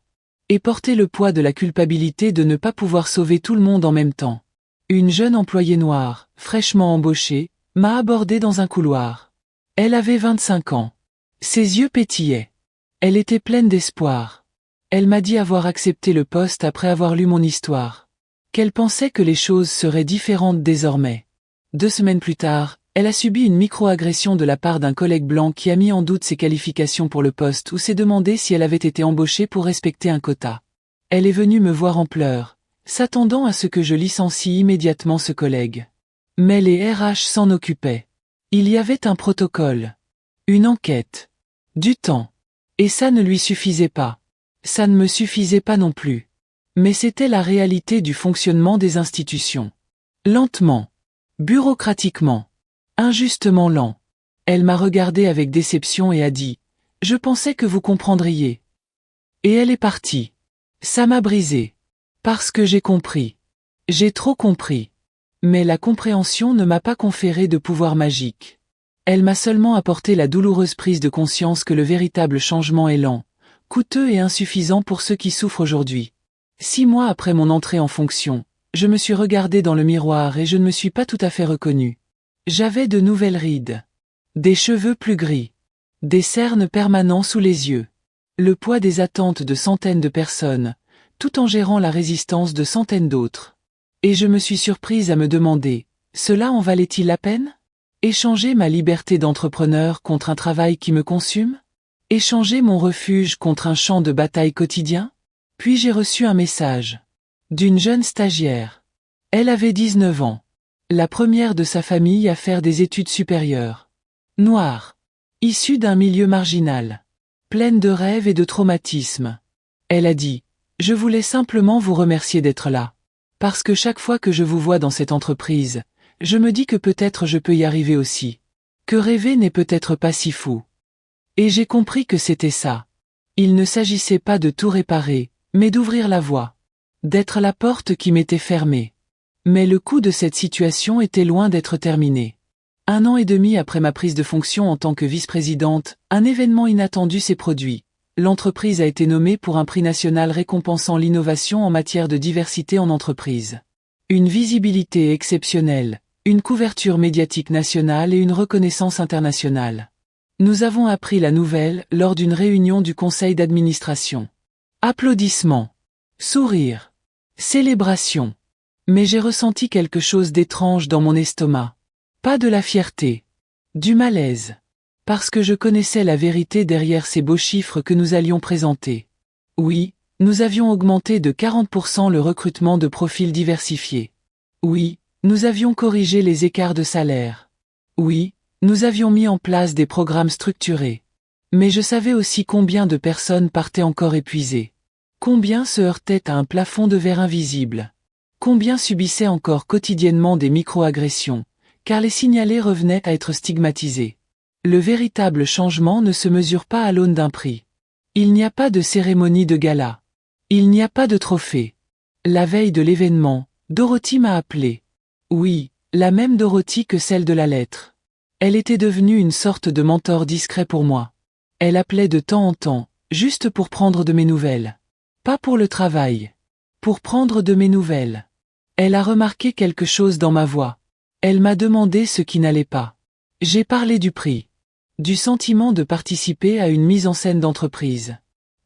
Et porter le poids de la culpabilité de ne pas pouvoir sauver tout le monde en même temps. Une jeune employée noire, fraîchement embauchée, m'a abordée dans un couloir. Elle avait 25 ans. Ses yeux pétillaient. Elle était pleine d'espoir. Elle m'a dit avoir accepté le poste après avoir lu mon histoire. Qu'elle pensait que les choses seraient différentes désormais. 2 semaines plus tard, elle a subi une micro-agression de la part d'un collègue blanc qui a mis en doute ses qualifications pour le poste ou s'est demandé si elle avait été embauchée pour respecter un quota. Elle est venue me voir en pleurs, s'attendant à ce que je licencie immédiatement ce collègue. Mais les RH s'en occupaient. Il y avait un protocole. Une enquête. Du temps. Et ça ne lui suffisait pas. Ça ne me suffisait pas non plus. Mais c'était la réalité du fonctionnement des institutions. Lentement. Bureaucratiquement. Injustement lent. Elle m'a regardé avec déception et a dit « Je pensais que vous comprendriez. » Et elle est partie. Ça m'a brisé. Parce que j'ai compris. J'ai trop compris. Mais la compréhension ne m'a pas conféré de pouvoir magique. Elle m'a seulement apporté la douloureuse prise de conscience que le véritable changement est lent, coûteux et insuffisant pour ceux qui souffrent aujourd'hui. 6 mois après mon entrée en fonction, Je me suis regardé dans le miroir et je ne me suis pas tout à fait reconnu. J'avais de nouvelles rides. Des cheveux plus gris. Des cernes permanents sous les yeux. Le poids des attentes de centaines de personnes, tout en gérant la résistance de centaines d'autres. Et je me suis surprise à me demander, cela en valait-il la peine? Échanger ma liberté d'entrepreneur contre un travail qui me consume? Échanger mon refuge contre un champ de bataille quotidien? Puis j'ai reçu un message. D'une jeune stagiaire. Elle avait 19 ans. La première de sa famille à faire des études supérieures. Noire. Issue d'un milieu marginal. Pleine de rêves et de traumatismes. Elle a dit, « Je voulais simplement vous remercier d'être là. Parce que chaque fois que je vous vois dans cette entreprise, je me dis que peut-être je peux y arriver aussi. Que rêver n'est peut-être pas si fou. » Et j'ai compris que c'était ça. Il ne s'agissait pas de tout réparer, mais d'ouvrir la voie. D'être la porte qui m'était fermée. Mais le coup de cette situation était loin d'être terminé. 1 an et demi après ma prise de fonction en tant que vice-présidente, un événement inattendu s'est produit. L'entreprise a été nommée pour un prix national récompensant l'innovation en matière de diversité en entreprise. Une visibilité exceptionnelle, une couverture médiatique nationale et une reconnaissance internationale. Nous avons appris la nouvelle lors d'une réunion du conseil d'administration. Applaudissements. Sourires. Célébration. Mais j'ai ressenti quelque chose d'étrange dans mon estomac. Pas de la fierté. Du malaise. Parce que je connaissais la vérité derrière ces beaux chiffres que nous allions présenter. Oui, nous avions augmenté de 40% le recrutement de profils diversifiés. Oui, nous avions corrigé les écarts de salaire. Oui, nous avions mis en place des programmes structurés. Mais je savais aussi combien de personnes partaient encore épuisées. Combien se heurtaient à un plafond de verre invisible. Combien subissaient encore quotidiennement des micro-agressions, car les signalés revenaient à être stigmatisés. Le véritable changement ne se mesure pas à l'aune d'un prix. Il n'y a pas de cérémonie de gala. Il n'y a pas de trophée. La veille de l'événement, Dorothy m'a appelé. Oui, la même Dorothy que celle de la lettre. Elle était devenue une sorte de mentor discret pour moi. Elle appelait de temps en temps, juste pour prendre de mes nouvelles. Pas pour le travail. Pour prendre de mes nouvelles. Elle a remarqué quelque chose dans ma voix. Elle m'a demandé ce qui n'allait pas. J'ai parlé du prix. Du sentiment de participer à une mise en scène d'entreprise.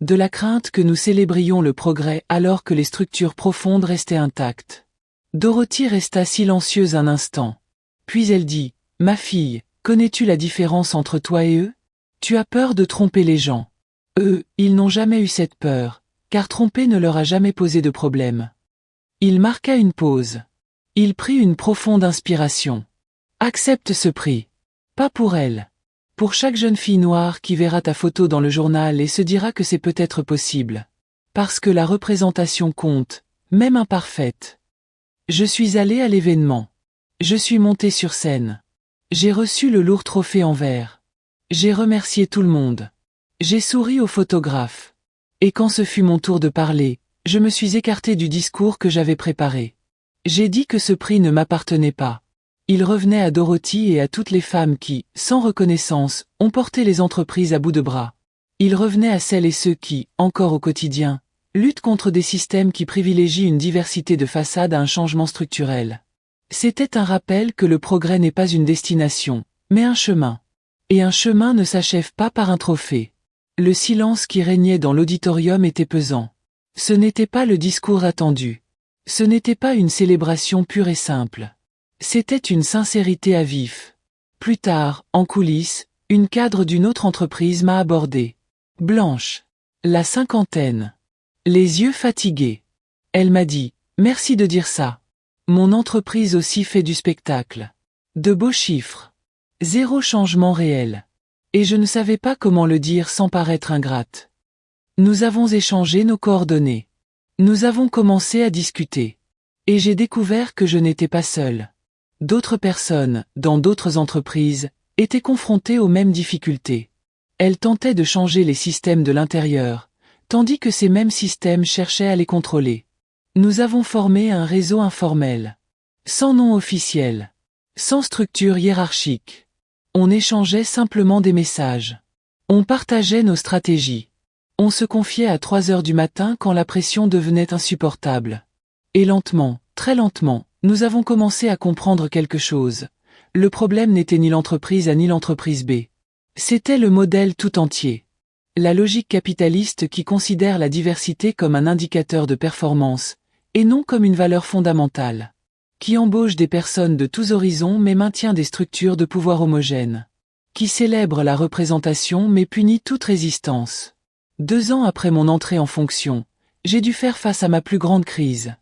De la crainte que nous célébrions le progrès alors que les structures profondes restaient intactes. Dorothy resta silencieuse un instant. Puis elle dit, « Ma fille, connais-tu la différence entre toi et eux? Tu as peur de tromper les gens. Eux, ils n'ont jamais eu cette peur, car tromper ne leur a jamais posé de problème. » Il marqua une pause. Il prit une profonde inspiration. Accepte ce prix. Pas pour elle. Pour chaque jeune fille noire qui verra ta photo dans le journal et se dira que c'est peut-être possible. Parce que la représentation compte, même imparfaite. Je suis allé à l'événement. Je suis monté sur scène. J'ai reçu le lourd trophée en verre. J'ai remercié tout le monde. J'ai souri aux photographes. Et quand ce fut mon tour de parler, je me suis écarté du discours que j'avais préparé. J'ai dit que ce prix ne m'appartenait pas. Il revenait à Dorothy et à toutes les femmes qui, sans reconnaissance, ont porté les entreprises à bout de bras. Il revenait à celles et ceux qui, encore au quotidien, luttent contre des systèmes qui privilégient une diversité de façade à un changement structurel. C'était un rappel que le progrès n'est pas une destination, mais un chemin. Et un chemin ne s'achève pas par un trophée. Le silence qui régnait dans l'auditorium était pesant. Ce n'était pas le discours attendu. Ce n'était pas une célébration pure et simple. C'était une sincérité à vif. Plus tard, en coulisses, une cadre d'une autre entreprise m'a abordé. Blanche. La cinquantaine. Les yeux fatigués. Elle m'a dit, « Merci de dire ça. Mon entreprise aussi fait du spectacle. De beaux chiffres. 0 changement réel. » Et je ne savais pas comment le dire sans paraître ingrate. Nous avons échangé nos coordonnées. Nous avons commencé à discuter. Et j'ai découvert que je n'étais pas seule. D'autres personnes, dans d'autres entreprises, étaient confrontées aux mêmes difficultés. Elles tentaient de changer les systèmes de l'intérieur, tandis que ces mêmes systèmes cherchaient à les contrôler. Nous avons formé un réseau informel. Sans nom officiel. Sans structure hiérarchique. On échangeait simplement des messages. On partageait nos stratégies. On se confiait à 3 heures du matin quand la pression devenait insupportable. Et lentement, Très lentement, nous avons commencé à comprendre quelque chose. Le problème n'était ni l'entreprise A ni l'entreprise B. C'était le modèle tout entier. La logique capitaliste qui considère la diversité comme un indicateur de performance, et non comme une valeur fondamentale. Qui embauche des personnes de tous horizons mais maintient des structures de pouvoir homogènes. Qui célèbre la représentation mais punit toute résistance. 2 ans après mon entrée en fonction, j'ai dû faire face à ma plus grande crise.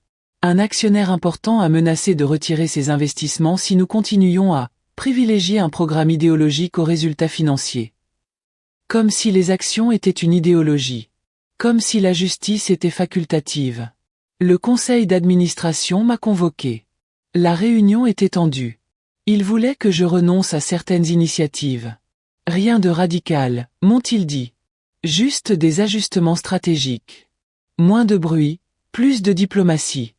Un actionnaire important a menacé de retirer ses investissements si nous continuions à privilégier un programme idéologique aux résultats financiers. Comme si les actions étaient une idéologie. Comme si la justice était facultative. Le conseil d'administration m'a convoqué. La réunion était tendue. Ils voulaient que je renonce à certaines initiatives. Rien de radical, m'ont-ils dit. Juste des ajustements stratégiques. Moins de bruit, plus de diplomatie.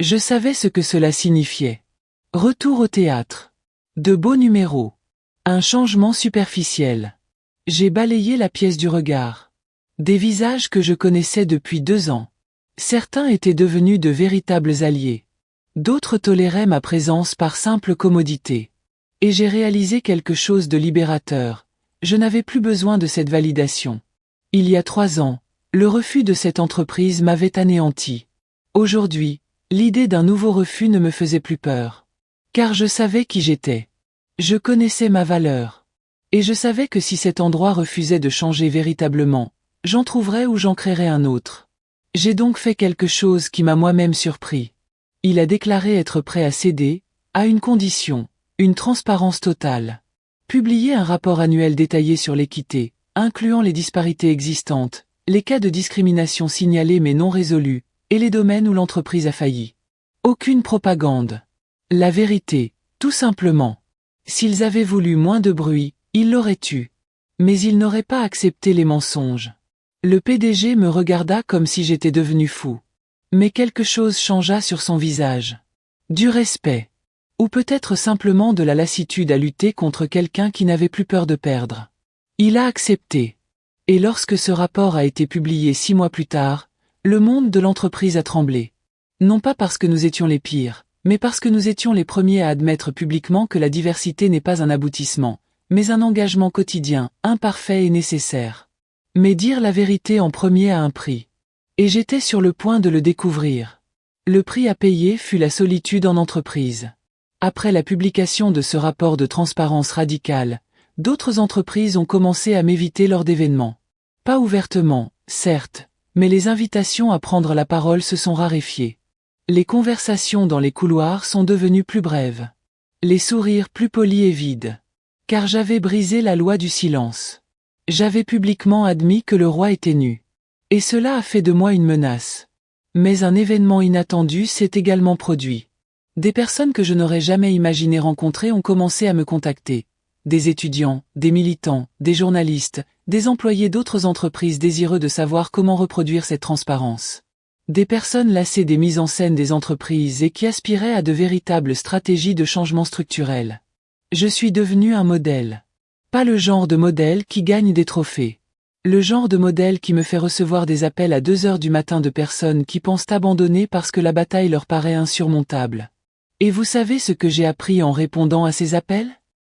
Je savais ce que cela signifiait. Retour au théâtre. De beaux numéros. Un changement superficiel. J'ai balayé la pièce du regard. Des visages que je connaissais depuis 2 ans. Certains étaient devenus de véritables alliés. D'autres toléraient ma présence par simple commodité. Et j'ai réalisé quelque chose de libérateur. Je n'avais plus besoin de cette validation. Il y a 3 ans, le refus de cette entreprise m'avait anéanti. Aujourd'hui, l'idée d'un nouveau refus ne me faisait plus peur. Car je savais qui j'étais. Je connaissais ma valeur. Et je savais que si cet endroit refusait de changer véritablement, j'en trouverais ou j'en créerais un autre. J'ai donc fait quelque chose qui m'a moi-même surpris. Il a déclaré être prêt à céder, à une condition, une transparence totale. Publier un rapport annuel détaillé sur l'équité, incluant les disparités existantes, les cas de discrimination signalés mais non résolus, et les domaines où l'entreprise a failli. Aucune propagande. La vérité, tout simplement. S'ils avaient voulu moins de bruit, ils l'auraient eu. Mais ils n'auraient pas accepté les mensonges. Le PDG me regarda comme si j'étais devenu fou. Mais quelque chose changea sur son visage. Du respect. Ou peut-être simplement de la lassitude à lutter contre quelqu'un qui n'avait plus peur de perdre. Il a accepté. Et lorsque ce rapport a été publié 6 mois plus tard, le monde de l'entreprise a tremblé. Non pas parce que nous étions les pires, mais parce que nous étions les premiers à admettre publiquement que la diversité n'est pas un aboutissement, mais un engagement quotidien, imparfait et nécessaire. Mais dire la vérité en premier a un prix. Et j'étais sur le point de le découvrir. Le prix à payer fut la solitude en entreprise. Après la publication de ce rapport de transparence radicale, d'autres entreprises ont commencé à m'éviter lors d'événements. Pas ouvertement, certes, mais les invitations à prendre la parole se sont raréfiées. Les conversations dans les couloirs sont devenues plus brèves. Les sourires plus polis et vides. Car j'avais brisé la loi du silence. J'avais publiquement admis que le roi était nu. Et cela a fait de moi une menace. Mais un événement inattendu s'est également produit. Des personnes que je n'aurais jamais imaginé rencontrer ont commencé à me contacter. Des étudiants, des militants, des journalistes, des employés d'autres entreprises désireux de savoir comment reproduire cette transparence. Des personnes lassées des mises en scène des entreprises et qui aspiraient à de véritables stratégies de changement structurel. Je suis devenu un modèle. Pas le genre de modèle qui gagne des trophées. Le genre de modèle qui me fait recevoir des appels à 2 heures du matin de personnes qui pensent abandonner parce que la bataille leur paraît insurmontable. Et vous savez ce que j'ai appris en répondant à ces appels?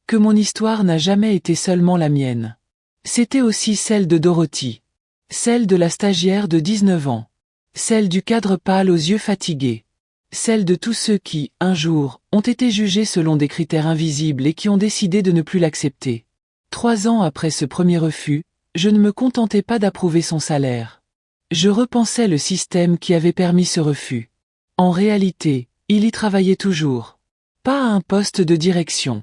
Que mon histoire n'a jamais été seulement la mienne. C'était aussi celle de Dorothy. Celle de la stagiaire de 19 ans. Celle du cadre pâle aux yeux fatigués. Celle de tous ceux qui, un jour, ont été jugés selon des critères invisibles et qui ont décidé de ne plus l'accepter. 3 ans après ce premier refus, je ne me contentais pas d'approuver son salaire. Je repensais le système qui avait permis ce refus. En réalité, il y travaillait toujours. Pas à un poste de direction.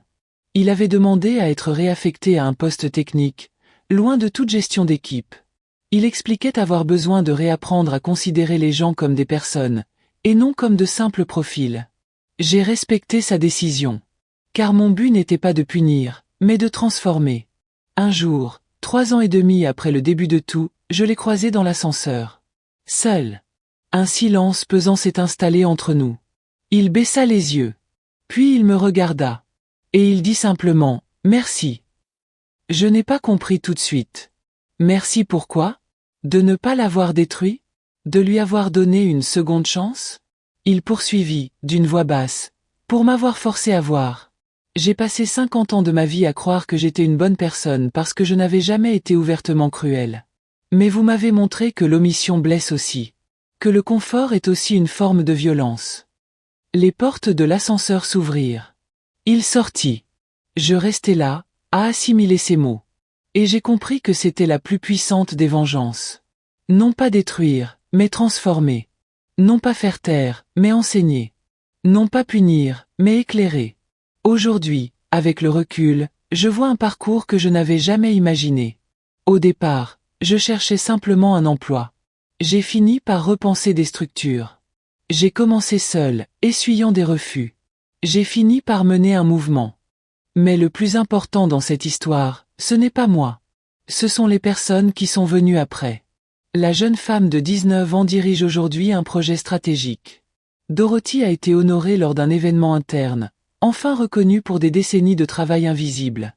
Il avait demandé à être réaffecté à un poste technique, loin de toute gestion d'équipe. Il expliquait avoir besoin de réapprendre à considérer les gens comme des personnes, et non comme de simples profils. J'ai respecté sa décision. Car mon but n'était pas de punir, mais de transformer. Un jour, 3 ans et demi après le début de tout, je l'ai croisé dans l'ascenseur. Seul. Un silence pesant s'est installé entre nous. Il baissa les yeux. Puis il me regarda. Et il dit simplement, « Merci ». Je n'ai pas compris tout de suite. Merci pourquoi? De ne pas l'avoir détruit? De lui avoir donné une seconde chance? Il poursuivit, d'une voix basse. Pour m'avoir forcé à voir. J'ai passé 50 ans de ma vie à croire que j'étais une bonne personne parce que je n'avais jamais été ouvertement cruel. Mais vous m'avez montré que l'omission blesse aussi. Que le confort est aussi une forme de violence. Les portes de l'ascenseur s'ouvrirent. Il sortit. Je restai là, à assimiler ces mots. Et j'ai compris que c'était la plus puissante des vengeances. Non pas détruire, mais transformer. Non pas faire taire, mais enseigner. Non pas punir, mais éclairer. Aujourd'hui, avec le recul, je vois un parcours que je n'avais jamais imaginé. Au départ, je cherchais simplement un emploi. J'ai fini par repenser des structures. J'ai commencé seul, essuyant des refus. J'ai fini par mener un mouvement. Mais le plus important dans cette histoire, ce n'est pas moi. Ce sont les personnes qui sont venues après. La jeune femme de 19 ans dirige aujourd'hui un projet stratégique. Dorothy a été honorée lors d'un événement interne, enfin reconnue pour des décennies de travail invisible.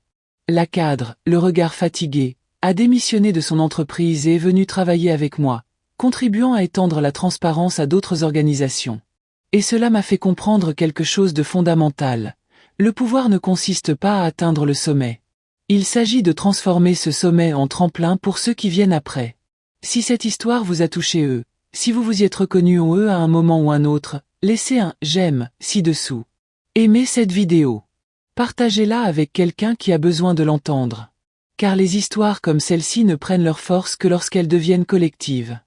La cadre, le regard fatigué, a démissionné de son entreprise et est venue travailler avec moi, contribuant à étendre la transparence à d'autres organisations. Et cela m'a fait comprendre quelque chose de fondamental. Le pouvoir ne consiste pas à atteindre le sommet. Il s'agit de transformer ce sommet en tremplin pour ceux qui viennent après. Si cette histoire vous a touché si vous vous y êtes reconnu en à un moment ou un autre, laissez un « j'aime » ci-dessous. Aimez cette vidéo. Partagez-la avec quelqu'un qui a besoin de l'entendre. Car les histoires comme celle-ci ne prennent leur force que lorsqu'elles deviennent collectives.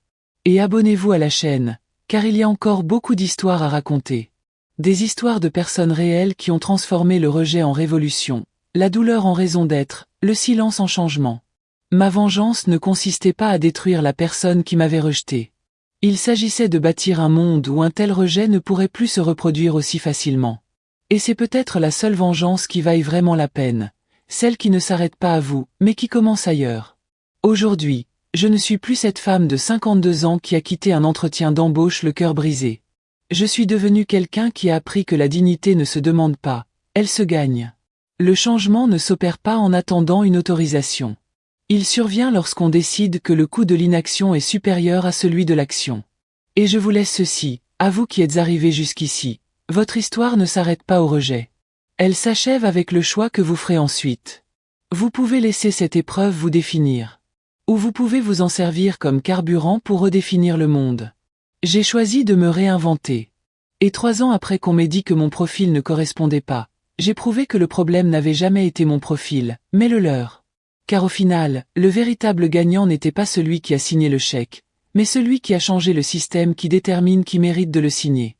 Et abonnez-vous à la chaîne, car il y a encore beaucoup d'histoires à raconter. Des histoires de personnes réelles qui ont transformé le rejet en révolution, la douleur en raison d'être, le silence en changement. Ma vengeance ne consistait pas à détruire la personne qui m'avait rejeté. Il s'agissait de bâtir un monde où un tel rejet ne pourrait plus se reproduire aussi facilement. Et c'est peut-être la seule vengeance qui vaille vraiment la peine, celle qui ne s'arrête pas à vous, mais qui commence ailleurs. Aujourd'hui, je ne suis plus cette femme de 52 ans qui a quitté un entretien d'embauche le cœur brisé. Je suis devenu quelqu'un qui a appris que la dignité ne se demande pas, elle se gagne. Le changement ne s'opère pas en attendant une autorisation. Il survient lorsqu'on décide que le coût de l'inaction est supérieur à celui de l'action. Et je vous laisse ceci, à vous qui êtes arrivés jusqu'ici, votre histoire ne s'arrête pas au rejet. Elle s'achève avec le choix que vous ferez ensuite. Vous pouvez laisser cette épreuve vous définir. Ou vous pouvez vous en servir comme carburant pour redéfinir le monde. J'ai choisi de me réinventer. Et 3 ans après qu'on m'ait dit que mon profil ne correspondait pas, j'ai prouvé que le problème n'avait jamais été mon profil, mais le leur. Car au final, le véritable gagnant n'était pas celui qui a signé le chèque, mais celui qui a changé le système qui détermine qui mérite de le signer.